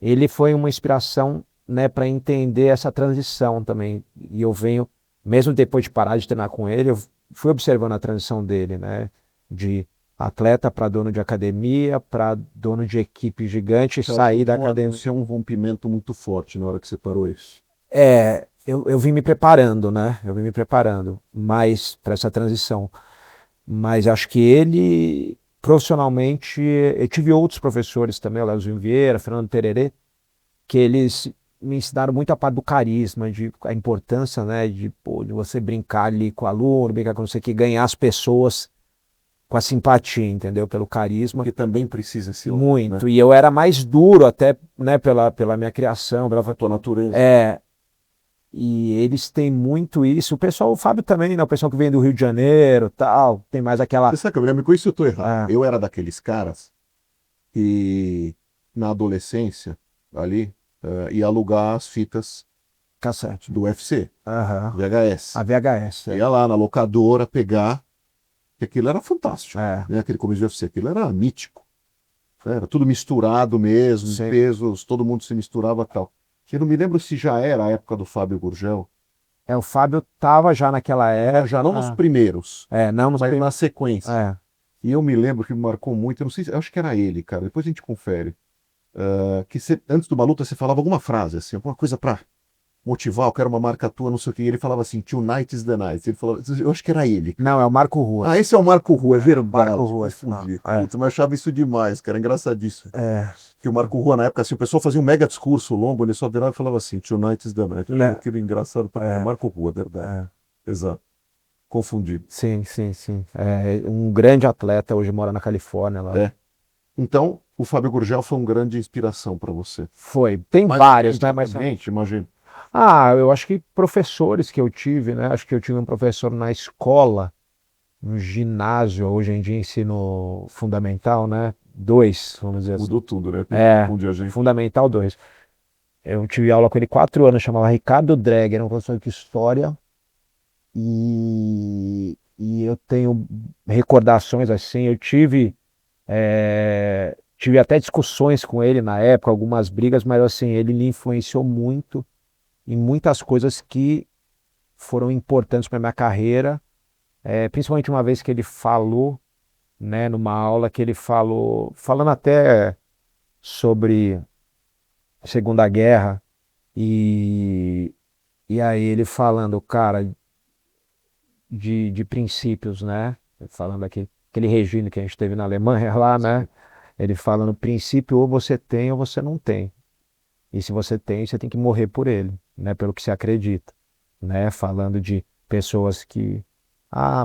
ele foi uma inspiração, né, para entender essa transição também. E eu venho, mesmo depois de parar de treinar com ele, eu fui observando a transição dele, né, de atleta para dono de academia, para dono de equipe gigante, Você acha sair da que academia. isso é um rompimento muito forte na hora que você parou isso? Eu vim me preparando, né? Eu vim me preparando mais para essa transição. Mas acho que ele, profissionalmente, eu tive outros professores também, o Leozinho Vieira, Fernando Tererê, que eles me ensinaram muito a parte do carisma, a importância, né, de você brincar ali com o aluno, brincar com você, que ganhar as pessoas com a simpatia, entendeu? Pelo carisma. Porque também precisa esse lado, né? Muito. E eu era mais duro até, né, pela minha criação, Tua natureza. e eles têm muito isso. O pessoal, o Fábio também, né? O pessoal que vem do Rio de Janeiro, tal, tem mais aquela. Você sabe que eu me conheço, eu estou errado. Ah, Eu era daqueles caras que, na adolescência, ali, ia alugar as fitas cassete. do UFC, Aham. VHS. A VHS. Ia lá na locadora pegar, que aquilo era fantástico, É. né? Aquele começo do UFC, aquilo era mítico. Era tudo misturado mesmo, Sim. pesos, todo mundo se misturava e tal. Eu não me lembro se já era a época do Fábio Gurgel, O Fábio tava já naquela época. já não nos primeiros, Não nos mas na primeiros. sequência. E eu me lembro que me marcou muito, eu não sei, eu acho que era ele, cara, depois a gente confere, que antes de uma luta você falava alguma frase, assim, alguma coisa pra motivar, eu quero uma marca tua, não sei o que, e ele falava assim, Tonight is the night, ele falava, eu acho que era ele, cara. Não, é o Marco Ruas. Ah, esse é o Marco Rua, é verdade. Marco Ruas. Confundi. Não, Putz, mas eu achava isso demais, cara, engraçadíssimo. É. Que o Marco Rua, na época, assim, o pessoal fazia um mega discurso longo, ele só virava e falava assim, Tonight is the night. Né? Aquilo engraçado pra É. Marco Rua, verdade. Exato. Confundi. Sim, sim, sim. Um grande atleta, hoje mora na Califórnia lá. Então, o Fábio Gurgel foi uma grande inspiração para você. Foi. Tem vários, né? Mas imagina. eu acho que professores que eu tive, né? Acho que eu tive um professor na escola, no ginásio, hoje em dia ensino fundamental, né? 2, vamos dizer assim. Mudou tudo, né? Confunde a gente. Fundamental 2. Eu tive aula com ele 4 anos, chamava Ricardo Dreg, era um professor de história. E eu tenho recordações assim, eu tive até discussões com ele na época, algumas brigas, mas assim, ele me influenciou muito em muitas coisas que foram importantes para minha carreira, principalmente uma vez que ele falou, né, numa aula que ele falou, falando até sobre Segunda Guerra, e, e aí ele falando, cara, de princípios, né? Falando aquele regime que a gente teve na Alemanha lá, né? Ele fala no princípio, ou você tem ou você não tem. E se você tem, você tem que morrer por ele, né? Pelo que você acredita, né? Falando de pessoas que,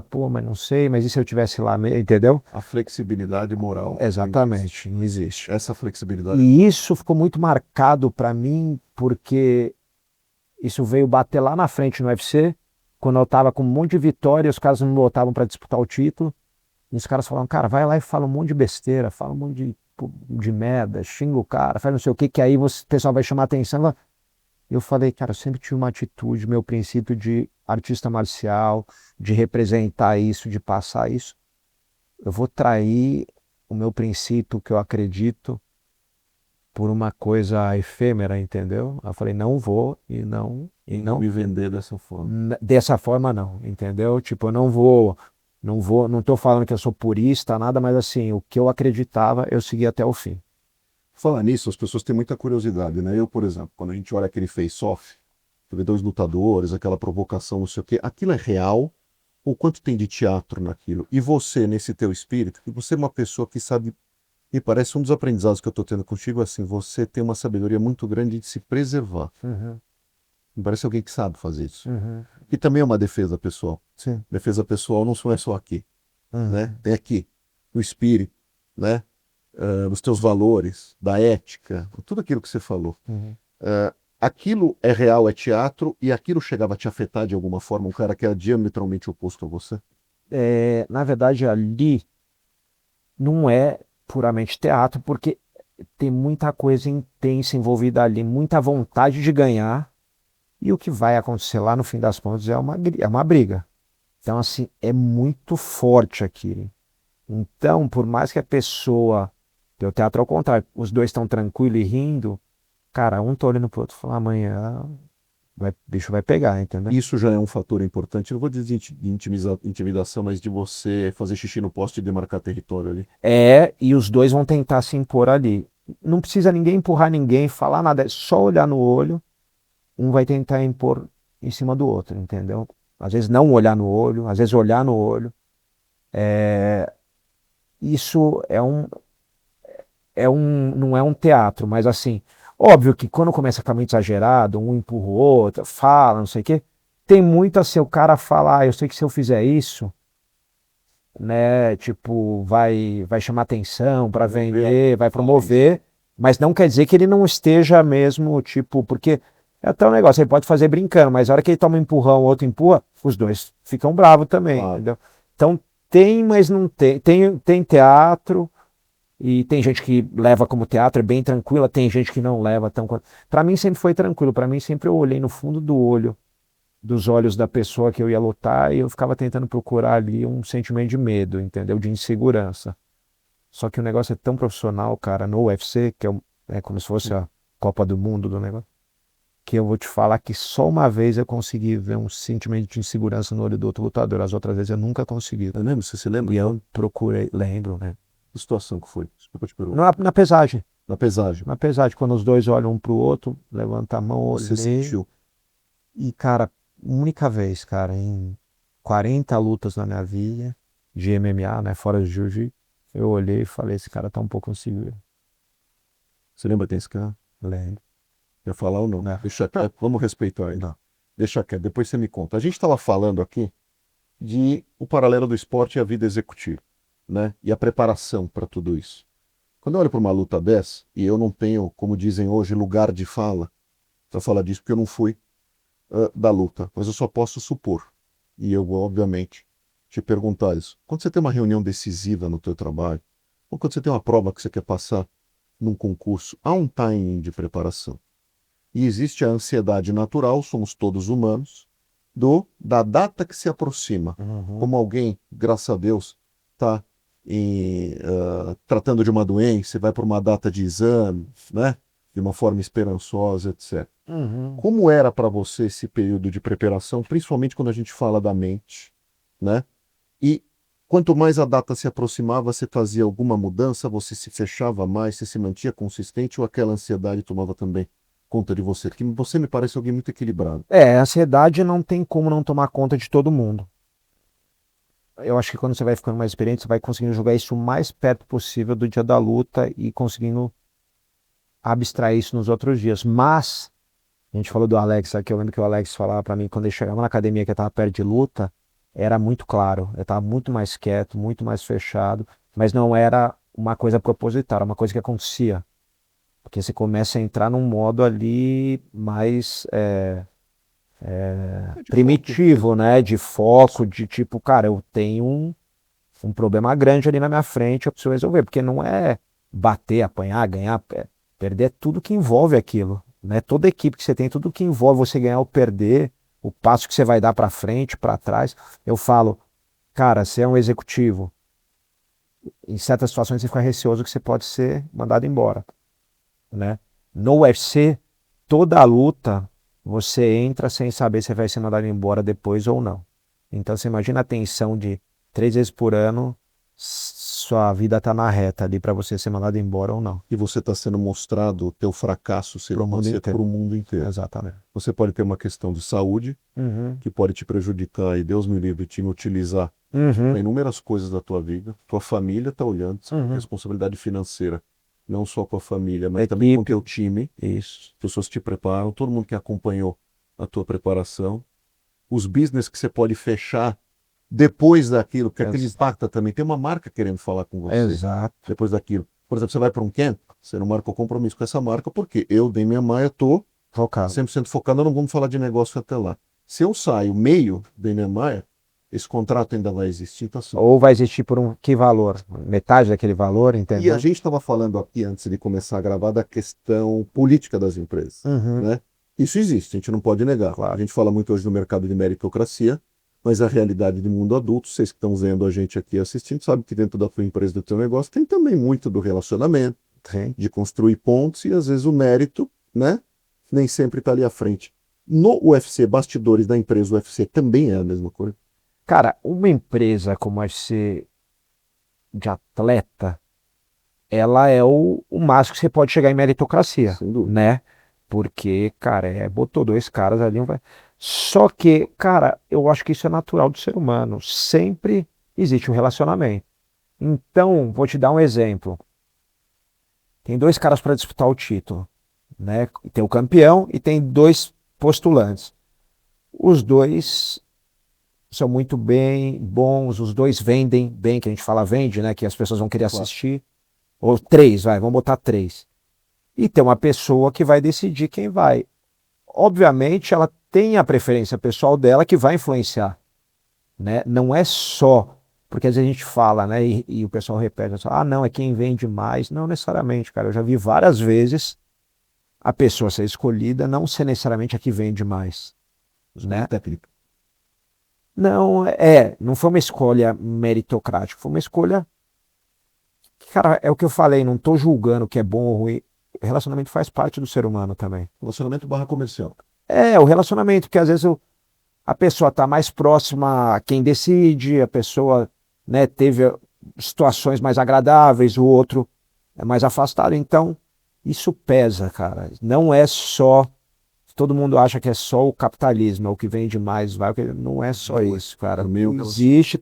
pô, mas não sei, mas e se eu tivesse lá, entendeu? A flexibilidade moral. Exatamente, não existe. Essa flexibilidade. E isso ficou muito marcado para mim, porque isso veio bater lá na frente no UFC, quando eu tava com um monte de vitória, os caras não me botavam para disputar o título. E os caras falavam, cara, vai lá e fala um monte de besteira, fala um monte de merda, xinga o cara, faz não sei o que aí o pessoal vai chamar atenção. Eu falei, cara, eu sempre tive uma atitude, meu princípio de artista marcial, de representar isso, de passar isso. Eu vou trair o meu princípio que eu acredito por uma coisa efêmera, entendeu? Eu falei, não vou e não Me vender dessa forma. dessa forma não, entendeu? Tipo, eu não tô falando que eu sou purista, nada, mas assim, o que eu acreditava, eu segui até o fim. Falar nisso, as pessoas têm muita curiosidade, né? Eu, por exemplo, quando a gente olha aquele face-off, tu vê dois lutadores, aquela provocação, não sei o quê, aquilo é real? Ou quanto tem de teatro naquilo? E você, nesse teu espírito, que você é uma pessoa que sabe, me parece um dos aprendizados que eu estou tendo contigo, é assim, você tem uma sabedoria muito grande de se preservar. Uhum, Me parece alguém que sabe fazer isso. uhum, E também é uma defesa pessoal. sim. Defesa pessoal não é só aqui, né? Uhum, Tem aqui, no espírito, né? Nos teus valores, da ética, tudo aquilo que você falou. uhum. Aquilo é real, é teatro, e aquilo chegava a te afetar de alguma forma, um cara que era diametralmente oposto a você? Na verdade, ali não é puramente teatro, porque tem muita coisa intensa envolvida ali, muita vontade de ganhar, e o que vai acontecer lá no fim das contas é uma briga. Então, assim, é muito forte aquilo. Então, por mais que a pessoa, o teatro ao contrário, os dois estão tranquilos e rindo, cara, um tá olhando pro outro e fala, amanhã o bicho vai pegar, entendeu? Isso já é um fator importante, não vou dizer de intimidação, mas de você fazer xixi no poste e demarcar território ali. E os dois vão tentar se impor ali. Não precisa ninguém empurrar ninguém, falar nada, é só olhar no olho, um vai tentar impor em cima do outro, entendeu? Às vezes não olhar no olho, às vezes olhar no olho. Isso não é um teatro, mas assim, óbvio que quando começa a ficar muito exagerado, um empurra o outro, fala, não sei o quê, tem muito a ser o cara falar, eu sei que se eu fizer isso, né, tipo, vai chamar atenção para vender, vai promover, mas não quer dizer que ele não esteja mesmo, tipo, porque é até um negócio, ele pode fazer brincando, mas a hora que ele toma um empurrão, o outro empurra, os dois ficam bravos também, Claro. entendeu? Então tem, mas não tem. Tem teatro, e tem gente que leva como teatro, é bem tranquila, tem gente que não leva tão. Para mim sempre foi tranquilo, para mim sempre eu olhei no fundo do olho, dos olhos da pessoa que eu ia lutar e eu ficava tentando procurar ali um sentimento de medo, entendeu? De insegurança. Só que o negócio é tão profissional, cara, no UFC, que é como se fosse a Copa do Mundo do negócio, que eu vou te falar que só uma vez eu consegui ver um sentimento de insegurança no olho do outro lutador, as outras vezes eu nunca consegui. Eu lembro, você se lembra? E eu procurei, lembro, né? Que situação que foi? Desculpa te perguntar. Na pesagem. Na pesagem. Na pesagem, quando os dois olham um pro outro, levanta a mão, Você olhei. sentiu. E, cara, única vez, cara, em 40 lutas na minha vida, de MMA, né, fora de jiu-jitsu, eu olhei e falei, esse cara tá um pouco inseguro. Você lembra quem é esse cara? Lembro. Quer falar ou não? Não. Deixa quieto, vamos respeitar ele. Não. Deixa quieto, depois você me conta. A gente estava falando aqui de o paralelo do esporte e a vida executiva, né? E a preparação para tudo isso. Quando eu olho para uma luta dessa, e eu não tenho, como dizem hoje, lugar de fala para falar disso, porque eu não fui da luta, mas eu só posso supor. E eu vou, obviamente, te perguntar isso. Quando você tem uma reunião decisiva no teu trabalho, ou quando você tem uma prova que você quer passar num concurso, há um timing de preparação. E existe a ansiedade natural, somos todos humanos, da data que se aproxima. Uhum. Como alguém, graças a Deus, está tratando de uma doença, vai para uma data de exame, né? De uma forma esperançosa, etc. Uhum. Como era para você esse período de preparação, principalmente quando a gente fala da mente, né? E quanto mais a data se aproximava, você fazia alguma mudança, você se fechava mais, você se mantinha consistente ou aquela ansiedade tomava também conta de você? Porque você me parece alguém muito equilibrado. A ansiedade não tem como não tomar conta de todo mundo. Eu acho que quando você vai ficando mais experiente, você vai conseguindo jogar isso o mais perto possível do dia da luta e conseguindo abstrair isso nos outros dias. Mas, a gente falou do Alex aqui, eu lembro que o Alex falava pra mim, quando ele chegava na academia que eu tava perto de luta, era muito claro, eu tava muito mais quieto, muito mais fechado, mas não era uma coisa proposital, era uma coisa que acontecia. Porque você começa a entrar num modo ali mais É de foco. primitivo, né? De foco, de tipo, cara, eu tenho um problema grande ali na minha frente, eu preciso resolver, porque não é bater, apanhar, ganhar, perder, é tudo que envolve aquilo, né? Toda equipe que você tem, tudo que envolve você ganhar ou perder, o passo que você vai dar para frente, para trás. Eu falo, cara, você é um executivo, em certas situações você fica receoso que você pode ser mandado embora, né? No UFC, toda a luta, você entra sem saber se vai ser mandado embora depois ou não. Então você imagina a tensão de 3 vezes por ano, sua vida tá na reta ali para você ser mandado embora ou não. E você está sendo mostrado o teu fracasso Pro mundo inteiro. para o mundo inteiro. Exatamente. Você pode ter uma questão de saúde, que pode te prejudicar e Deus me livre, te inutilizar para inúmeras coisas da tua vida. Tua família está olhando, responsabilidade financeira, não só com a família, mas também com o teu time. Isso. As pessoas te preparam, todo mundo que acompanhou a tua preparação. Os business que você pode fechar depois daquilo, porque aquilo impacta também. Tem uma marca querendo falar com você Exato. depois daquilo. Por exemplo, você vai para um camp, você não marcou compromisso com essa marca, porque eu, Demian Maia, estou Focado. 100% focado, eu não vamos falar de negócio até lá. Se eu saio meio, Demian Maia, esse contrato ainda vai existir, tá assim. Ou vai existir por que valor? Metade daquele valor, entendeu? E a gente estava falando aqui, antes de começar a gravar, da questão política das empresas, né? Isso existe, a gente não pode negar. Claro. A gente fala muito hoje no mercado de meritocracia, mas a realidade do mundo adulto, vocês que estão vendo a gente aqui assistindo, sabem que dentro da tua empresa, do teu negócio, tem também muito do relacionamento, de construir pontos, e às vezes o mérito, né, nem sempre está ali à frente. No UFC, bastidores da empresa UFC também é a mesma coisa? Cara, uma empresa como a UFC de atleta, ela é o máximo que você pode chegar em meritocracia, Sem dúvida. né? Porque, cara, botou 2 caras ali, um vai. Só que, cara, eu acho que isso é natural do ser humano. Sempre existe um relacionamento. Então, vou te dar um exemplo. Tem 2 caras para disputar o título, né? Tem o campeão e tem 2 postulantes. Os 2 são muito bons, os 2 vendem bem, que a gente fala vende, né? Que as pessoas vão querer assistir. Ou 3, vamos botar 3. E tem uma pessoa que vai decidir quem vai. Obviamente, ela tem a preferência pessoal dela que vai influenciar, né? Não é só, porque às vezes a gente fala, né? E o pessoal repete, não, é quem vende mais. Não necessariamente, cara. Eu já vi várias vezes a pessoa ser escolhida não ser necessariamente a que vende mais, né? Técnica. Não foi uma escolha meritocrática, foi uma escolha. Cara, é o que eu falei, não estou julgando o que é bom ou ruim. O relacionamento faz parte do ser humano também. Relacionamento barra comercial. O relacionamento, porque às vezes a pessoa está mais próxima a quem decide, a pessoa, né, teve situações mais agradáveis, o outro é mais afastado. Então, isso pesa, cara. Não é só. Todo mundo acha que é só o capitalismo, é o que vende mais, não é só isso, cara. Existe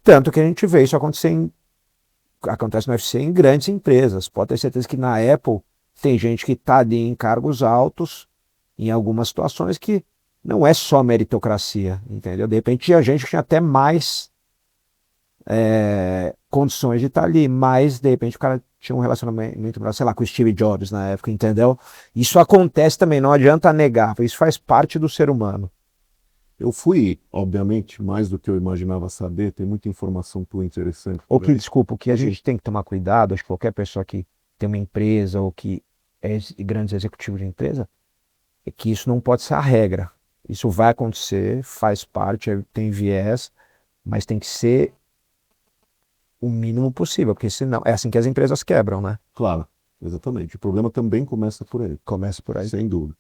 tanto que a gente vê isso acontece no UFC em grandes empresas. Pode ter certeza que na Apple tem gente que está ali em cargos altos, em algumas situações que não é só meritocracia, entendeu? De repente tinha gente que tinha até mais condições de estar ali, mas de repente o cara tinha um relacionamento, sei lá, com o Steve Jobs na época, entendeu? Isso acontece também, não adianta negar, isso faz parte do ser humano. Eu fui, obviamente, mais do que eu imaginava saber, tem muita informação tua interessante. Desculpa, o que a gente tem que tomar cuidado, acho que qualquer pessoa que tem uma empresa ou que é grande executivo de empresa, é que isso não pode ser a regra. Isso vai acontecer, faz parte, tem viés, mas tem que ser o mínimo possível, porque senão, é assim que as empresas quebram, né? Claro, exatamente. O problema também começa por aí. Começa por aí. Sem dúvida.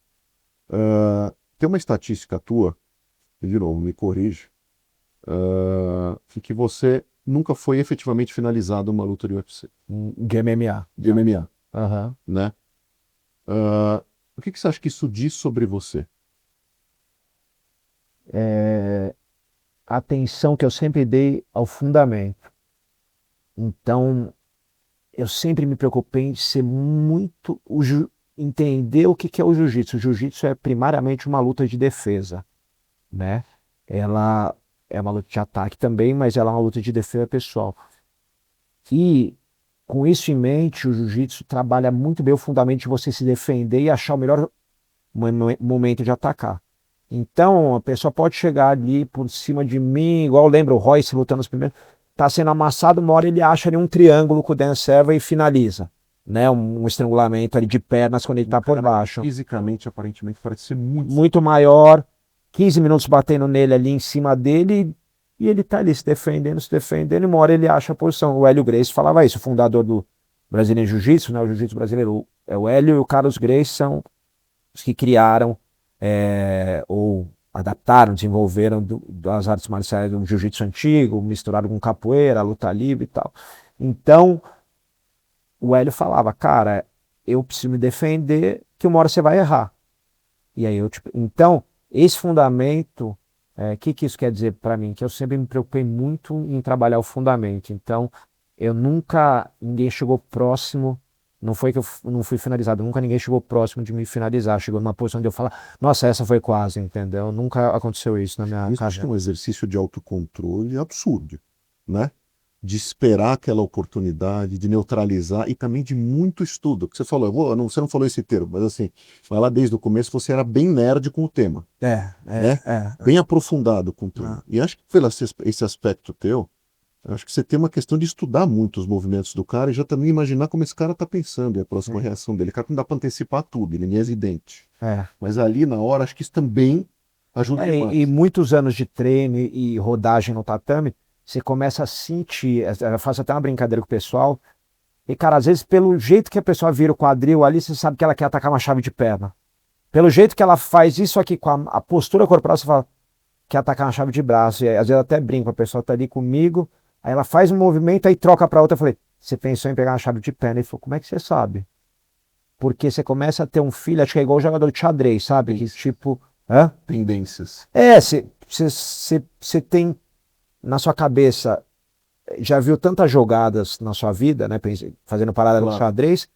Tem uma estatística tua, e de novo, me corrige, de que você nunca foi efetivamente finalizado uma luta de UFC. De MMA. De MMA, Aham. né? O que você acha que isso diz sobre você? A atenção que eu sempre dei ao fundamento. Então, eu sempre me preocupei em ser muito. Entender o que é o jiu-jitsu. O jiu-jitsu é primariamente uma luta de defesa, né? Ela é uma luta de ataque também, mas ela é uma luta de defesa pessoal. E, com isso em mente, o jiu-jitsu trabalha muito bem o fundamento de você se defender e achar o melhor momento de atacar. Então, a pessoa pode chegar ali por cima de mim, igual eu lembro o Royce lutando os primeiros. tá sendo amassado, uma hora ele acha ali um triângulo com o Dan Severn e finaliza, né? Um estrangulamento ali de pernas quando ele tá por baixo. Fisicamente, aparentemente, parece ser Muito maior, 15 minutos batendo nele ali em cima dele, e ele tá ali se defendendo, e uma hora ele acha a posição. O Hélio Gracie falava isso, o fundador do Brasilian Jiu-Jitsu, né? O Jiu-Jitsu brasileiro, é o Hélio e o Carlos Gracie são os que criaram ou adaptaram, desenvolveram das artes marciais do jiu-jitsu antigo, misturaram com capoeira, luta livre e tal. Então, o Hélio falava, cara, eu preciso me defender, que uma hora você vai errar. E aí então, esse fundamento, que isso quer dizer para mim? Que eu sempre me preocupei muito em trabalhar o fundamento. Então, ninguém chegou próximo. Não foi que eu não fui finalizado, nunca ninguém chegou próximo de me finalizar. Chegou numa posição de eu falar, nossa, essa foi quase, entendeu? Nunca aconteceu isso na minha Isso carreira. é um exercício de autocontrole absurdo, né? De esperar aquela oportunidade, de neutralizar e também de muito estudo. Que você falou, você não falou esse termo, mas assim, vai lá desde o começo, você era bem nerd com o tema, né? Bem aprofundado com o tema. E acho que pelo esse aspecto teu, acho que você tem uma questão de estudar muito os movimentos do cara e já também imaginar como esse cara tá pensando e a próxima reação dele. Cara, não dá para antecipar tudo, ele nem é evidente. Mas ali na hora, acho que isso também ajuda demais. E muitos anos de treino e rodagem no tatame, você começa a sentir, eu faço até uma brincadeira com o pessoal, e cara, às vezes pelo jeito que a pessoa vira o quadril ali, você sabe que ela quer atacar uma chave de perna. Pelo jeito que ela faz isso aqui com a postura corporal, você fala, quer atacar uma chave de braço. E às vezes eu até brinco, a pessoa tá ali comigo, aí ela faz um movimento, aí troca para outra. Eu falei, você pensou em pegar uma chave de perna? Ele falou, como é que você sabe? Porque você começa a ter um filho, acho que é igual o jogador de xadrez, sabe? Que tipo, Tendências. você tem na sua cabeça, já viu tantas jogadas na sua vida, né? Fazendo parada no xadrez,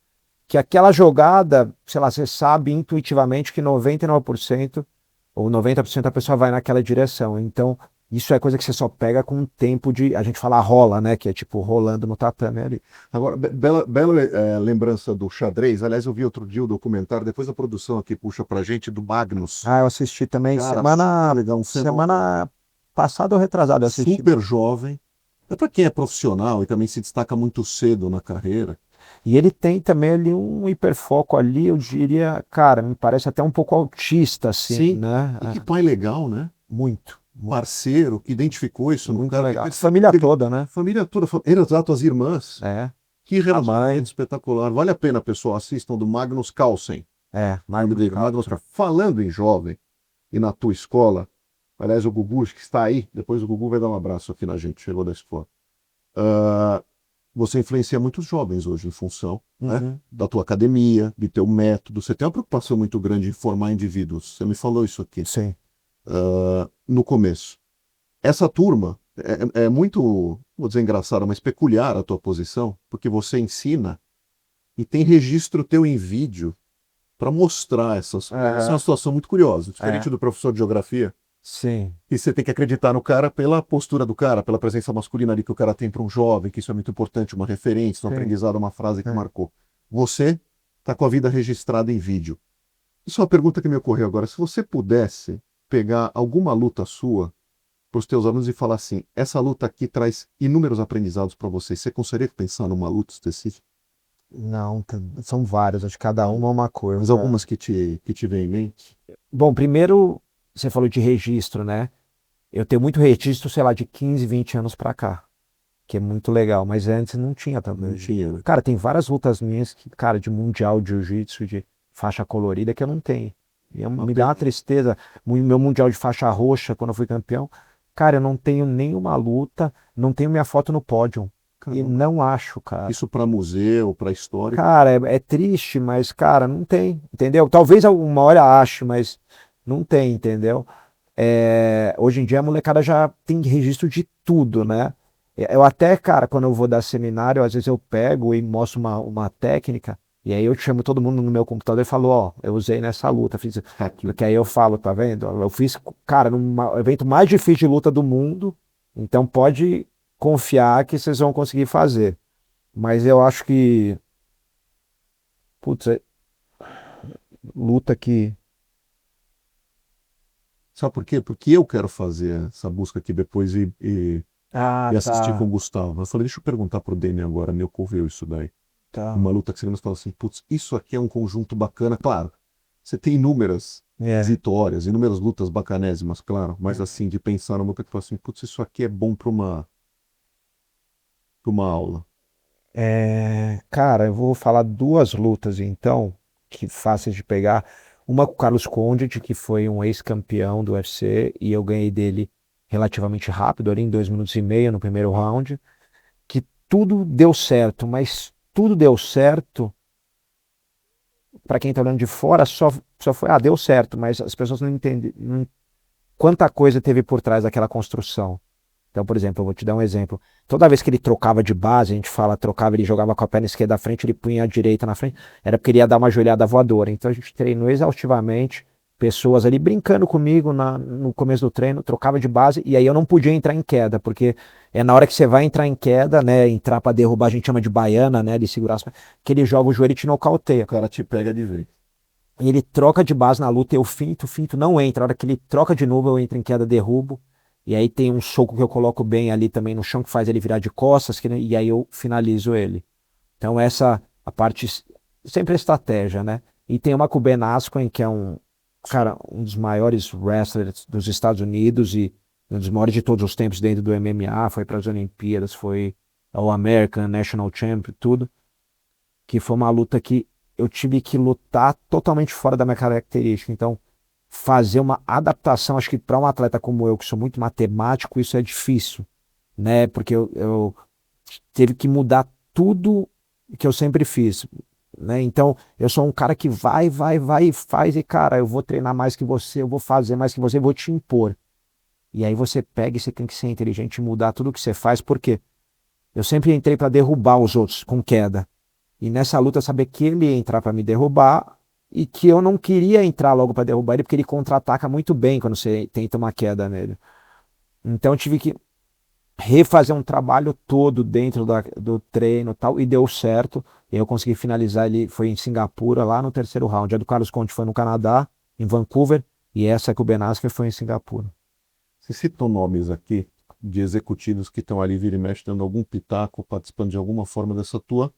que aquela jogada, sei lá, você sabe intuitivamente que 99% ou 90% da pessoa vai naquela direção. Então, isso é coisa que você só pega com o tempo a gente fala rola, né? Que é tipo rolando no tatame ali. Agora, bela lembrança do xadrez. Aliás, eu vi outro dia o documentário, depois a produção aqui puxa pra gente, do Magnus. Eu assisti também. Cara, semana passada ou retrasada eu assisti. Super jovem. É para quem é profissional e também se destaca muito cedo na carreira. E ele tem também ali um hiperfoco ali, eu diria, cara, me parece até um pouco autista, assim, Sim. né? E que pai legal, né? Muito. Parceiro, que identificou isso no Muito cara. legal. Família toda, né? Família toda. Exato, as irmãs. Que A mãe. relacionamento espetacular. Vale a pena, pessoal, assistam do Magnus Carlsen. Magnus Carlsen. Falando em jovem e na tua escola, aliás, o Gugu, que está aí, depois o Gugu vai dar um abraço aqui na gente, chegou da escola. Você influencia muitos jovens hoje em função da tua academia, de teu método. Você tem uma preocupação muito grande em formar indivíduos. Você me falou isso aqui. Sim. No começo. Essa turma é muito, vou dizer engraçada, mas peculiar a tua posição, porque você ensina e tem registro teu em vídeo para mostrar essas coisas. Essa é uma situação muito curiosa, diferente do professor de geografia. Sim. E você tem que acreditar no cara pela postura do cara, pela presença masculina ali que o cara tem para um jovem, que isso é muito importante, uma referência, um aprendizado, uma frase que marcou. Você está com a vida registrada em vídeo. Isso é uma pergunta que me ocorreu agora. Se você pudesse pegar alguma luta sua para os teus alunos e falar assim, essa luta aqui traz inúmeros aprendizados para vocês, você conseguiria pensar numa luta específica? Não, são várias, acho que cada uma é uma coisa. Mas algumas que te vêm em mente? Bom, primeiro, você falou de registro, né? Eu tenho muito registro, sei lá, de 15, 20 anos pra cá, que é muito legal, mas antes não tinha também. Não tinha, né? Cara, tem várias lutas minhas, cara, de mundial de jiu-jitsu, de faixa colorida, que eu não tenho. E me dá uma tristeza. Meu mundial de faixa roxa, quando eu fui campeão, cara, eu não tenho nenhuma luta, não tenho minha foto no pódio. E não acho, cara. Isso para museu, para história? Cara, é triste, mas, cara, não tem, entendeu? Talvez uma hora ache, mas não tem, entendeu? Hoje em dia a molecada já tem registro de tudo, né? Eu até, cara, quando eu vou dar seminário, às vezes eu pego e mostro uma técnica, e aí eu chamo todo mundo no meu computador e falo, ó, eu usei nessa luta, fiz. Que aí eu falo, tá vendo? Eu fiz, cara, no evento mais difícil de luta do mundo, então pode confiar que vocês vão conseguir fazer. Mas eu acho que, putz, luta que... Sabe por quê? Porque eu quero fazer essa busca aqui depois e Ah, e assisti com tá, o Gustavo. Eu falei, deixa eu perguntar pro Damian agora, me ocorreu isso daí. tá. Uma luta que você fala assim, putz, isso aqui é um conjunto bacana. Claro, você tem inúmeras É. vitórias, inúmeras lutas bacanésimas, claro, mas assim, de pensar numa luta que fala assim, putz, isso aqui é bom para uma aula. Cara, eu vou falar duas lutas então, que fáceis de pegar. Uma com o Carlos Condit, que foi um ex-campeão do UFC, e eu ganhei dele relativamente rápido, ali em 2 minutos e meio no primeiro round, que tudo deu certo, mas tudo deu certo para quem tá olhando de fora, só foi, deu certo, mas as pessoas não entendem quanta coisa teve por trás daquela construção. Então, por exemplo, eu vou te dar um exemplo. Toda vez que ele trocava de base, a gente fala trocava, ele jogava com a perna esquerda à frente, ele punha a direita na frente, era porque ele ia dar uma joelhada voadora. Então a gente treinou exaustivamente, pessoas ali brincando comigo no começo do treino, trocava de base, e aí eu não podia entrar em queda, porque é na hora que você vai entrar em queda, né, entrar para derrubar, a gente chama de baiana, né, de segurar que ele joga o joelho e te O nocauteia. cara te pega de vez. E ele troca de base na luta, eu finto, o finto não entra. A hora que ele troca de novo, eu entro em queda, derrubo. E aí tem um soco que eu coloco bem ali também no chão, que faz ele virar de costas, e aí eu finalizo ele. Então essa, a parte, sempre a estratégia, né? E tem uma com o Ben Askren, que é cara, um dos maiores wrestlers dos Estados Unidos e um dos maiores de todos os tempos dentro do MMA, foi para as Olimpíadas, foi ao American National Champion, tudo que foi uma luta que eu tive que lutar totalmente fora da minha característica. Então, fazer uma adaptação, acho que para um atleta como eu, que sou muito matemático, isso é difícil, né? Porque eu teve que mudar tudo que eu sempre fiz, né? Então, eu sou um cara que vai e faz, e cara, eu vou treinar mais que você, eu vou fazer mais que você, eu vou te impor. E aí você pega e você tem que ser inteligente e mudar tudo que você faz, porque eu sempre entrei para derrubar os outros com queda. E nessa luta eu sabia que ele ia entrar para me derrubar e que eu não queria entrar logo para derrubar ele, porque ele contra-ataca muito bem quando você tenta uma queda nele. Então eu tive que refazer um trabalho todo dentro do treino e tal, e deu certo. E eu consegui finalizar ele, foi em Singapura, lá no terceiro round. A do Carlos Conte foi no Canadá, em Vancouver, e essa com o Ben Askren foi em Singapura. Você citou nomes aqui de executivos que estão ali, vira e mexe, dando algum pitaco, participando de alguma forma dessa tua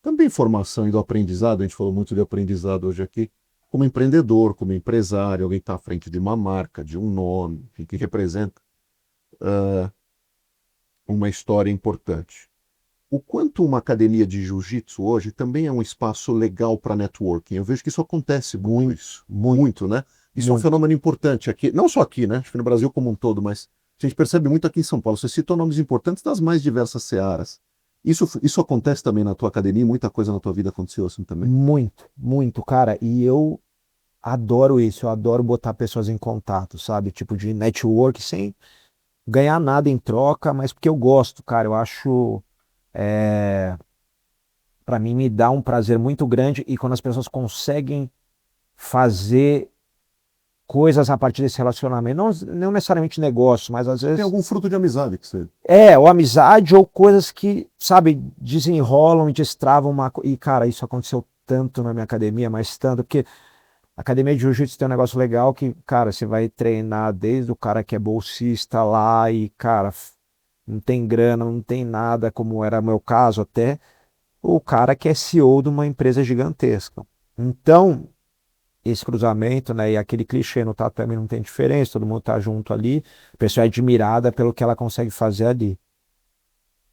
também formação e do aprendizado. A gente falou muito de aprendizado hoje aqui, como empreendedor, como empresário, alguém que está à frente de uma marca, de um nome, enfim, que representa uma história importante. O quanto uma academia de jiu-jitsu hoje também é um espaço legal para networking. Eu vejo que isso acontece muito, isso, muito, né? Isso é um Muito. fenômeno importante aqui, não só aqui, né? Acho que no Brasil como um todo, mas a gente percebe muito aqui em São Paulo. Você citou nomes importantes das mais diversas searas. Isso acontece também na tua academia? Muita coisa na tua vida aconteceu assim também? Muito, muito, cara. E eu adoro isso, eu adoro botar pessoas em contato, sabe? Tipo de network, sem ganhar nada em troca, mas porque eu gosto, cara. Eu acho, para mim, me dá um prazer muito grande e quando as pessoas conseguem fazer coisas a partir desse relacionamento, não necessariamente negócio, mas às Tem vezes algum fruto de amizade que você. ou amizade ou coisas que, sabe, desenrolam e destravam e cara, isso aconteceu tanto na minha academia, mas tanto, porque a academia de jiu-jitsu tem um negócio legal que, cara, você vai treinar desde o cara que é bolsista lá e, cara, não tem grana, não tem nada, como era o meu caso até, o cara que é CEO de uma empresa gigantesca. Então, esse cruzamento, né, e aquele clichê no tatame não tem diferença, todo mundo tá junto ali, a pessoa é admirada pelo que ela consegue fazer ali.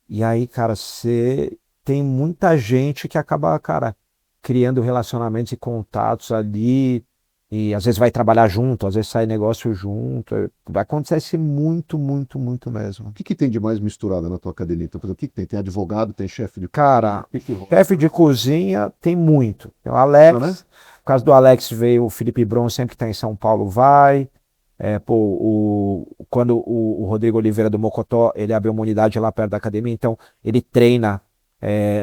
E aí, cara, você tem muita gente que acaba, cara, criando relacionamentos e contatos ali, e às vezes vai trabalhar junto, às vezes sai negócio junto. Acontece muito, muito, muito mesmo. O que que tem de mais misturado na tua academia? Então, por exemplo, o que que tem? Tem advogado, tem chefe de cozinha, Cara, o que que rola? chefe de cozinha tem muito. Tem o Ah, né? Alex, por causa do Alex veio o Felipe Bron, sempre que está em São Paulo vai. Pô, quando o Rodrigo Oliveira do Mocotó, ele abriu uma unidade lá perto da academia, então ele treina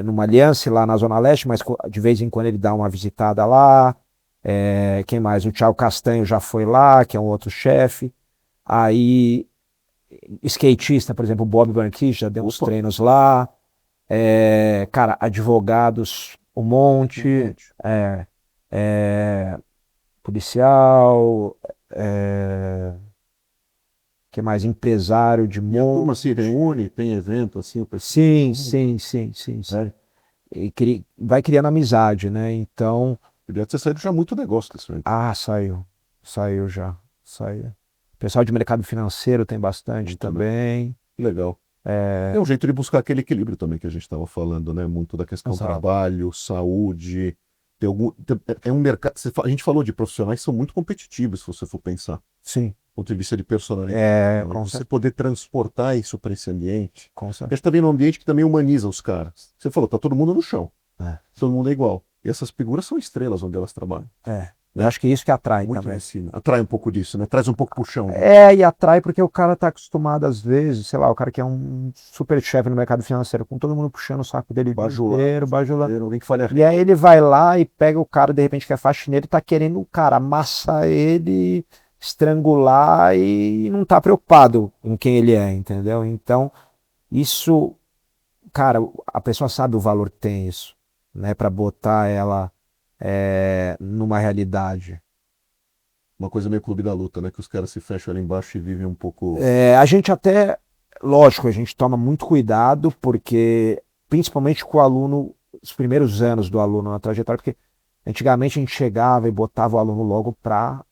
numa Aliança lá na Zona Leste, mas de vez em quando ele dá uma visitada lá. Quem mais? O Thiago Castanho já foi lá, que é um outro chefe. Aí, skatista, por exemplo, o Bob Burnquist já deu uns Opa, treinos lá. Cara, advogados, um um monte. monte. É, é, policial. é, que é mais empresário de E a turma monte. se reúne, tem evento, assim, o pessoal. Sim, sim, sim, sim, sim. É, E vai criando amizade, né? Então, podia ter saído já muito negócio desse evento. saiu. Saiu já. Saiu. O pessoal de mercado financeiro tem bastante Muito, né? também. Legal. É um jeito de buscar aquele equilíbrio também que a gente estava falando, né? Muito da questão Exato. trabalho, saúde. É um mercado. A gente falou de profissionais que são muito competitivos, se você for pensar, do Sim. ponto de vista de personalidade. É, Então, você poder transportar isso para esse ambiente. com A certeza. gente também num ambiente que também humaniza os caras. Você falou, tá todo mundo no chão, É. todo mundo é igual. E essas figuras são estrelas onde elas trabalham. É. Eu acho que é isso que atrai Muito também. ensina. Atrai um pouco disso, né? Traz um pouco pro chão, né? E atrai porque o cara tá acostumado, às vezes, sei lá, o cara que é um super chefe no mercado financeiro, com todo mundo puxando o saco dele o dia inteiro, bajulando. Alguém que falha. E aí ele vai lá e pega o cara, de repente, que é faxineiro, e tá querendo o cara amassar ele, estrangular e não tá preocupado em quem ele é, entendeu? Então, isso, cara, a pessoa sabe o valor que tem isso, né, pra botar ela numa realidade. Uma coisa meio clube da luta, né? Que os caras se fecham ali embaixo e vivem um pouco. A gente até, lógico, a gente toma muito cuidado, porque, principalmente com o aluno, os primeiros anos do aluno na trajetória, porque antigamente a gente chegava e botava o aluno logo para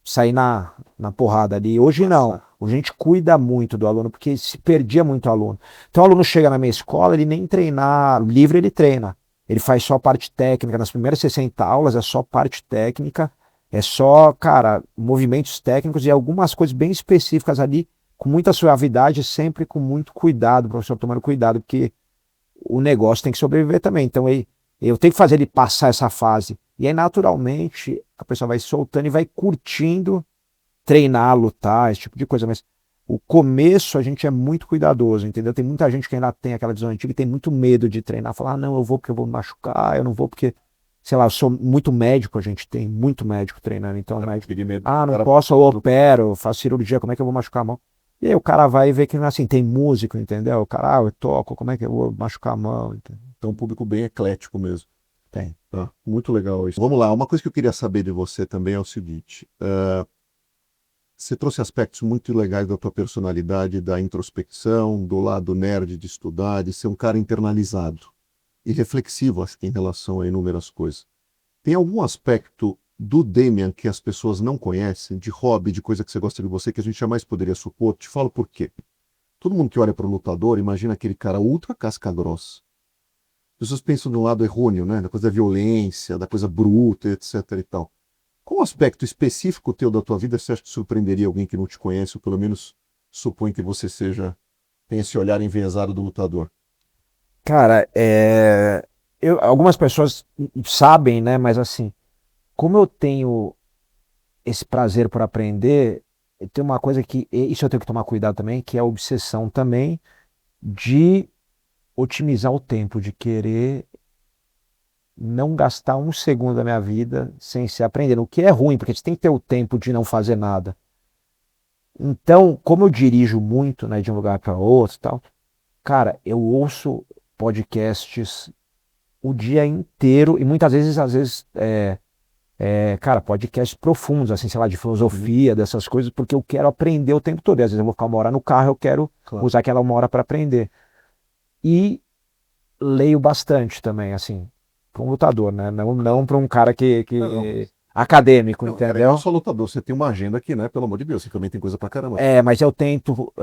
sair na porrada ali. Hoje não. Hoje a gente cuida muito do aluno, porque se perdia muito aluno. Então o aluno chega na minha escola, ele nem treinar livre, ele treina. Ele faz só parte técnica. Nas primeiras 60 aulas é só parte técnica. É só, cara, movimentos técnicos e algumas coisas bem específicas ali, com muita suavidade, sempre com muito cuidado, o professor tomando cuidado, porque o negócio tem que sobreviver também. Então eu tenho que fazer ele passar essa fase. E aí, naturalmente, a pessoa vai soltando e vai curtindo treinar, lutar, esse tipo de coisa. Mas o começo a gente é muito cuidadoso, entendeu? Tem muita gente que ainda tem aquela visão antiga e tem muito medo de treinar. Falar, não, eu vou porque eu vou me machucar, eu não vou porque, sei lá, eu sou muito médico, a gente tem muito médico treinando. Então, médico, não posso, eu opero, faço cirurgia, como é que eu vou machucar a mão? E aí o cara vai ver que não é assim, tem músico, entendeu? O cara, eu toco, como é que eu vou machucar a mão? Entendeu? Então, um público bem eclético mesmo. Tem. Tá, muito legal isso. Vamos lá, uma coisa que eu queria saber de você também é o seguinte: você trouxe aspectos muito legais da tua personalidade, da introspecção, do lado nerd de estudar, de ser um cara internalizado e reflexivo, acho que em relação a inúmeras coisas. Tem algum aspecto do Damian que as pessoas não conhecem, de hobby, de coisa que você gosta de você, que a gente jamais poderia supor? Te falo por quê. Todo mundo que olha para o lutador imagina aquele cara ultra casca grossa. As pessoas pensam de um lado errôneo, né? Da coisa da violência, da coisa bruta, etc e tal. Qual aspecto específico teu da tua vida você acha que surpreenderia alguém que não te conhece, ou pelo menos supõe que você tenha esse olhar enviesado do lutador? Cara, algumas pessoas sabem, né? Mas assim, como eu tenho esse prazer por aprender, tem uma coisa que, isso eu tenho que tomar cuidado também, que é a obsessão também de otimizar o tempo, de querer não gastar um segundo da minha vida sem se aprender, o que é ruim, porque você tem que ter o tempo de não fazer nada. Então, como eu dirijo muito, né, de um lugar para outro e tal, cara, eu ouço podcasts o dia inteiro e muitas vezes, cara, podcasts profundos, assim, sei lá, de filosofia, dessas coisas, porque eu quero aprender o tempo todo. E às vezes eu vou ficar uma hora no carro, eu quero usar aquela uma hora para aprender. E leio bastante também, assim, para um lutador, né? Não para um cara que acadêmico, Não, cara, entendeu? não só lutador, você tem uma agenda aqui, né? Pelo amor de Deus, você também tem coisa pra caramba. Mas eu tento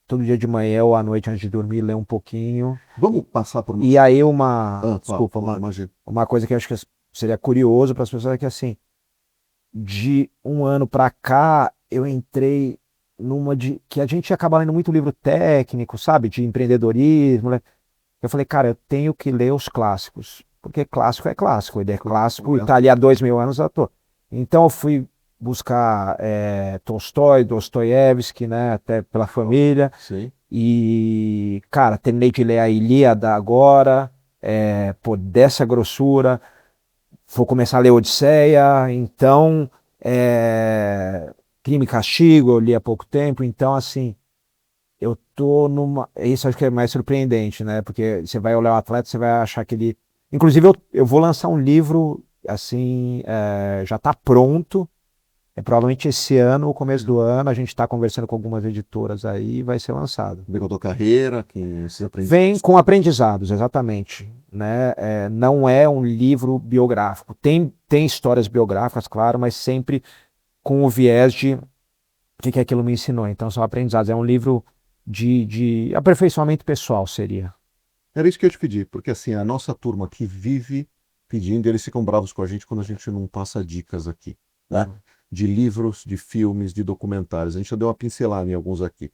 todo dia de manhã ou à noite antes de dormir ler um pouquinho. Vamos passar por... E aí desculpa, imagina. uma coisa que eu acho que seria curioso para as pessoas é que assim, de um ano para cá, eu entrei numa de que a gente acaba lendo muito livro técnico, sabe, de empreendedorismo, né? Eu falei, cara, eu tenho que ler os clássicos, porque clássico é clássico, ele é clássico e tá ali há 2000 anos à toa. Então eu fui buscar Tolstói, Dostoiévski, né, até pela família. Sim. E, cara, terminei de ler a Ilíada agora, dessa grossura. Vou começar a ler Odisseia, então, Crime e Castigo, eu li há pouco tempo, então, assim, eu tô numa... Isso acho que é mais surpreendente, né? Porque você vai olhar o atleta, você vai achar que ele... Inclusive, eu vou lançar um livro, assim, já tá pronto, Provavelmente esse ano, o começo do ano, a gente está conversando com algumas editoras aí e vai ser lançado. Vem com a tua carreira, que esses Vem aprendizados. com aprendizados, exatamente. Né? Não é um livro biográfico. Tem histórias biográficas, claro, mas sempre com o viés de o que aquilo me ensinou. Então são aprendizados. É um livro de aperfeiçoamento pessoal, seria. Era isso que eu ia te pedir, porque assim, a nossa turma que vive pedindo, eles ficam bravos com a gente quando a gente não passa dicas aqui, né? De livros, de filmes, de documentários. A gente já deu uma pincelada em alguns aqui.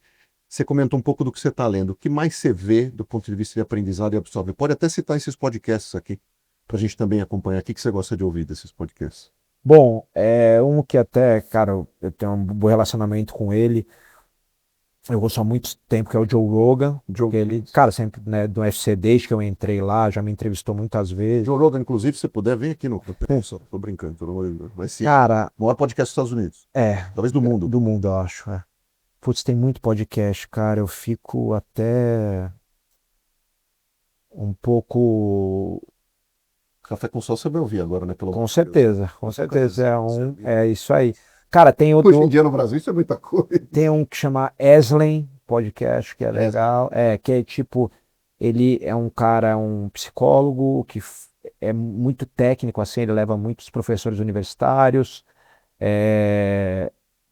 Você comentou um pouco do que você está lendo. O que mais você vê do ponto de vista de aprendizado e absorve? Pode até citar esses podcasts aqui, para a gente também acompanhar. O que você gosta de ouvir desses podcasts? Bom, um que até, cara, eu tenho um bom relacionamento com ele. Eu gosto há muito tempo, que é o Joe Rogan. Que ele, cara, sempre, né, do UFC, desde que eu entrei lá, já me entrevistou muitas vezes. Joe Rogan, inclusive, se puder, vem aqui no. Tô brincando, vai ser Cara, o maior podcast dos Estados Unidos. Talvez do mundo. do mundo, eu acho. Putz, tem muito podcast, cara. Eu fico até um pouco. Café com Sol você vai ouvir agora, né? Com certeza, com certeza. É isso aí. Cara, tem Hoje em outro. dia no Brasil isso é muita coisa. Tem um que chama Eslen Podcast, que é legal. Que é tipo, ele é um cara, um psicólogo que é muito técnico, assim, ele leva muitos professores universitários.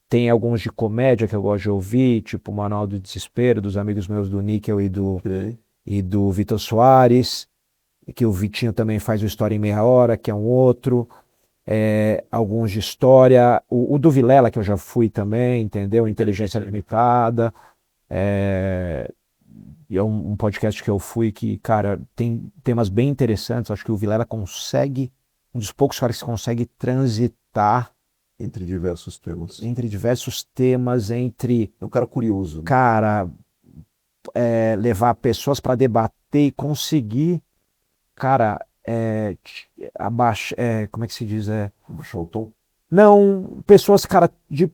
Tem alguns de comédia que eu gosto de ouvir, tipo o Manual do Desespero, dos amigos meus do Níquel e do Vitor Soares, que o Vitinho também faz o História em Meia Hora, que é um outro. Alguns de história, o do Vilela, que eu já fui também, entendeu? Inteligência Limitada. E é um podcast que eu fui que, cara, tem temas bem interessantes. Acho que o Vilela consegue, um dos poucos caras que consegue transitar entre diversos temas. Entre É um cara curioso. Né? Cara, levar pessoas para debater e conseguir, cara, como é que se diz? Abaixar o tom? Não, pessoas, cara, de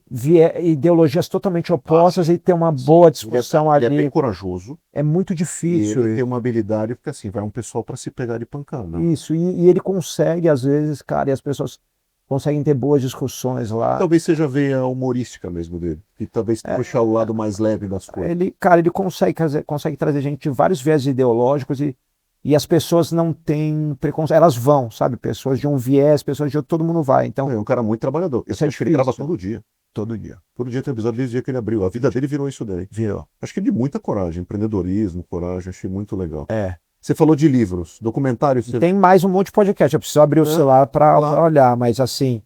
ideologias totalmente opostas e ter uma boa discussão ali. Ele é bem corajoso. É muito difícil. E ele tem uma habilidade, porque assim, vai um pessoal para se pegar de pancada. Isso, e ele consegue, às vezes, cara, e as pessoas conseguem ter boas discussões lá. Talvez seja a veia humorística mesmo dele. E talvez puxar o lado mais leve das coisas. Ele consegue trazer gente de vários viés ideológicos e as pessoas não têm preconceito, elas vão, sabe? Pessoas de um viés, pessoas de outro, todo mundo vai. Então, é um cara muito trabalhador. Eu acho que ele grava todo dia. Todo dia. Todo dia tem episódio desde o dia que ele abriu. A vida dele virou isso daí. Virou. Acho que de muita coragem, empreendedorismo, coragem, achei muito legal. Você falou de livros, documentários. Tem mais um monte de podcast, eu preciso abrir o celular para olhar, mas assim,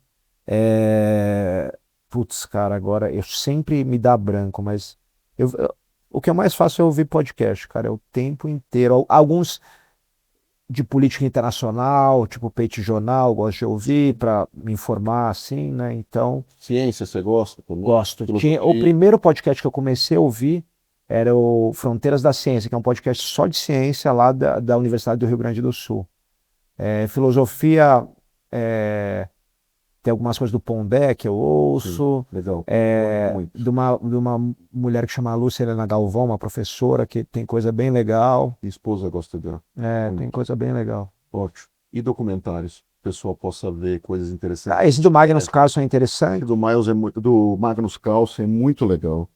putz, cara, agora eu sempre me dá branco, mas o que é mais fácil é ouvir podcast, cara, é o tempo inteiro. Alguns de política internacional, tipo Peito Jornal, gosto de ouvir para me informar, assim, né? Então. Ciência, você gosta? Gosto. O primeiro podcast que eu comecei a ouvir era o Fronteiras da Ciência, que é um podcast só de ciência lá da Universidade do Rio Grande do Sul. Filosofia, tem algumas coisas do Pondé que eu ouço. Sim, legal. De uma mulher que chama Lúcia Helena Galvão, uma professora que tem coisa bem legal. Minha esposa gosta dela. Tem coisa bem legal. Ótimo. E documentários? O pessoal possa ver coisas interessantes. Esse do Magnus Carlsen é interessante. Do Magnus Carlsen é muito legal.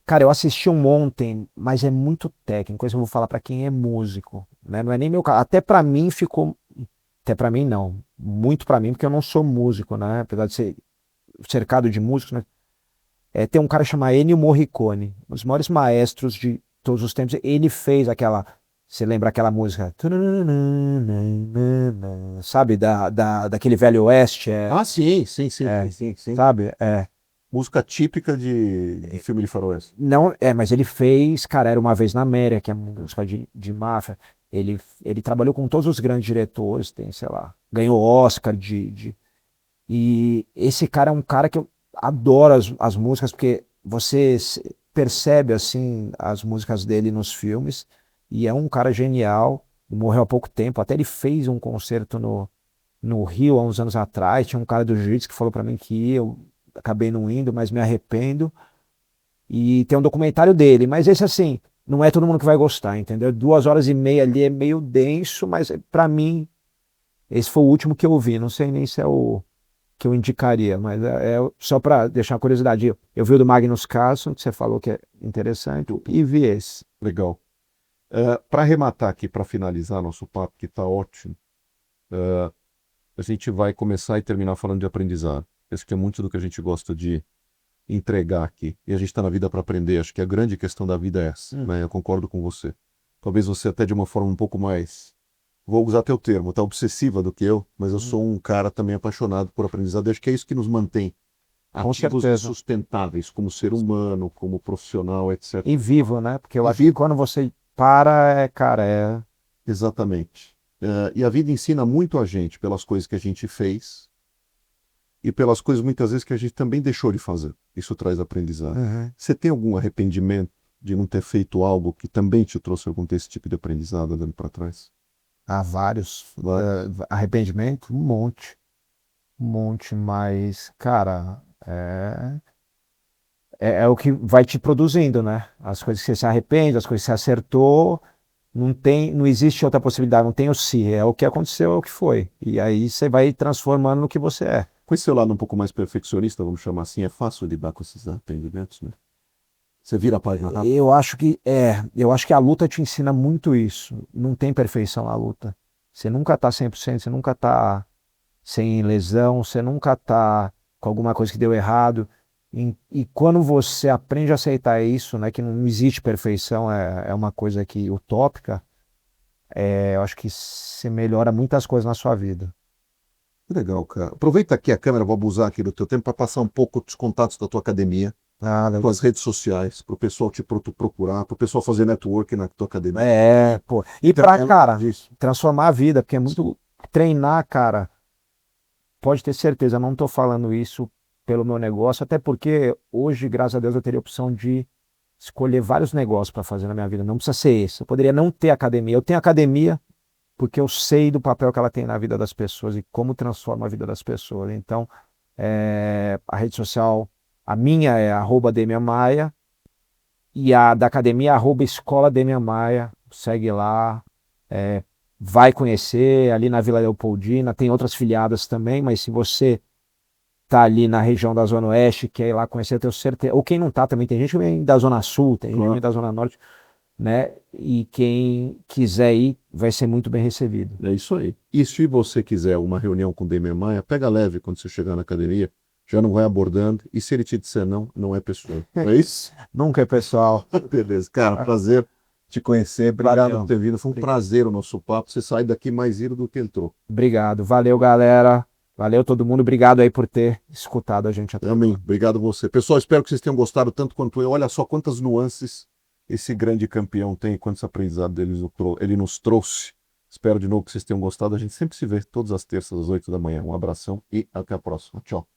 Cara, eu assisti um ontem, mas é muito técnico. Isso eu vou falar para quem é músico, né? Não é nem meu caso. Até para mim ficou. Até para mim não. Muito para mim, porque eu não sou músico, né? Apesar de ser cercado de músicos, né? Tem um cara chamado Ennio Morricone, um dos maiores maestros de todos os tempos. Ele fez aquela. Você lembra aquela música? Sabe? Daquele Velho Oeste. Sim. Sabe? Música típica de filme de faroeste. Não, mas ele fez, cara, Era Uma Vez na América, que é música de máfia. Ele trabalhou com todos os grandes diretores, tem, sei lá, ganhou Oscar E esse cara é um cara que eu adoro as músicas, porque você percebe, assim, as músicas dele nos filmes, e é um cara genial, morreu há pouco tempo, até ele fez um concerto no Rio, há uns anos atrás, tinha um cara do Jiu-Jitsu que falou pra mim que eu acabei não indo, mas me arrependo. E tem um documentário dele, mas esse, assim, não é todo mundo que vai gostar, entendeu? 2 horas e meia ali é meio denso, mas pra mim, esse foi o último que eu vi. Não sei nem se é o que eu indicaria, mas só para deixar uma curiosidade. Eu vi o do Magnus Carlsen, que você falou que é interessante, e vi esse. Legal. Para arrematar aqui, para finalizar nosso papo, que está ótimo, a gente vai começar e terminar falando de aprendizado. Esse que é muito do que a gente gosta de entregar aqui. E a gente está na vida para aprender. Acho que a grande questão da vida é essa, né? Eu concordo com você. Talvez você até de uma forma um pouco mais, vou usar teu termo, tá obsessiva do que eu, mas eu sou um cara também apaixonado por aprendizado. E acho que é isso que nos mantém Com ativos e certeza. sustentáveis, como ser humano, como profissional, etc. E vivo, né? Porque eu E acho que vivo. quando você para, cara, Exatamente. E a vida ensina muito a gente pelas coisas que a gente fez e pelas coisas muitas vezes que a gente também deixou de fazer. Isso traz aprendizado. Uhum. Você tem algum arrependimento de não ter feito algo que também te trouxe algum desse tipo de aprendizado andando para trás? Há vários. Vários. Arrependimento, um monte. Um monte, mas, cara, é o que vai te produzindo, né? As coisas que você se arrepende, as coisas que você acertou, não existe outra possibilidade, não tem o se, é o que aconteceu, é o que foi. E aí você vai transformando no que você é. Com esse seu lado um pouco mais perfeccionista, vamos chamar assim, é fácil lidar com esses arrependimentos, né? Você vira a página rápido. Eu acho que a luta te ensina muito isso. Não tem perfeição na luta. Você nunca tá 100%, você nunca tá sem lesão, você nunca tá com alguma coisa que deu errado. E quando você aprende a aceitar isso, né, que não existe perfeição, é uma coisa que utópica, eu acho que você melhora muitas coisas na sua vida. Que legal, cara. Aproveita aqui a câmera, vou abusar aqui do teu tempo para passar um pouco dos contatos da tua academia, Nada. tuas redes sociais, para o pessoal te procurar, para o pessoal fazer network na tua academia. Pô. E pra, É cara, disso. transformar a vida, porque é muito treinar, cara. Pode ter certeza, eu não estou falando isso pelo meu negócio, até porque hoje, graças a Deus, eu teria a opção de escolher vários negócios para fazer na minha vida. Não precisa ser esse. Eu poderia não ter academia. Eu tenho academia porque eu sei do papel que ela tem na vida das pessoas e como transforma a vida das pessoas. Então, a rede social, a minha é @DemianMaia e a da academia é @Escola Demian Maia. Segue lá. é, Vai conhecer ali na Vila Leopoldina, tem outras filiadas também, mas se você tá ali na região da Zona Oeste, quer ir lá conhecer, eu tenho certeza. Ou quem não tá também, tem gente que vem da Zona Sul, tem gente que vem da Zona Norte, né? E quem quiser ir vai ser muito bem recebido. É isso aí. E se você quiser uma reunião com o Demian Maia, pega leve quando você chegar na academia, já não vai abordando, e se ele te disser não, não é pessoa. Não é isso? Nunca é pessoal. Beleza. Cara, prazer te conhecer. Obrigado Valeu. por ter vindo. Foi um prazer o nosso papo. Você sai daqui mais iro do que entrou. Obrigado. Valeu, galera. Valeu todo mundo. Obrigado aí por ter escutado a gente até. Amém. Obrigado você. Pessoal, espero que vocês tenham gostado tanto quanto eu. Olha só quantas nuances esse grande campeão tem, quantos aprendizados ele nos trouxe. Espero de novo que vocês tenham gostado. A gente sempre se vê todas as terças às 8 da manhã. Um abração e até a próxima. Tchau.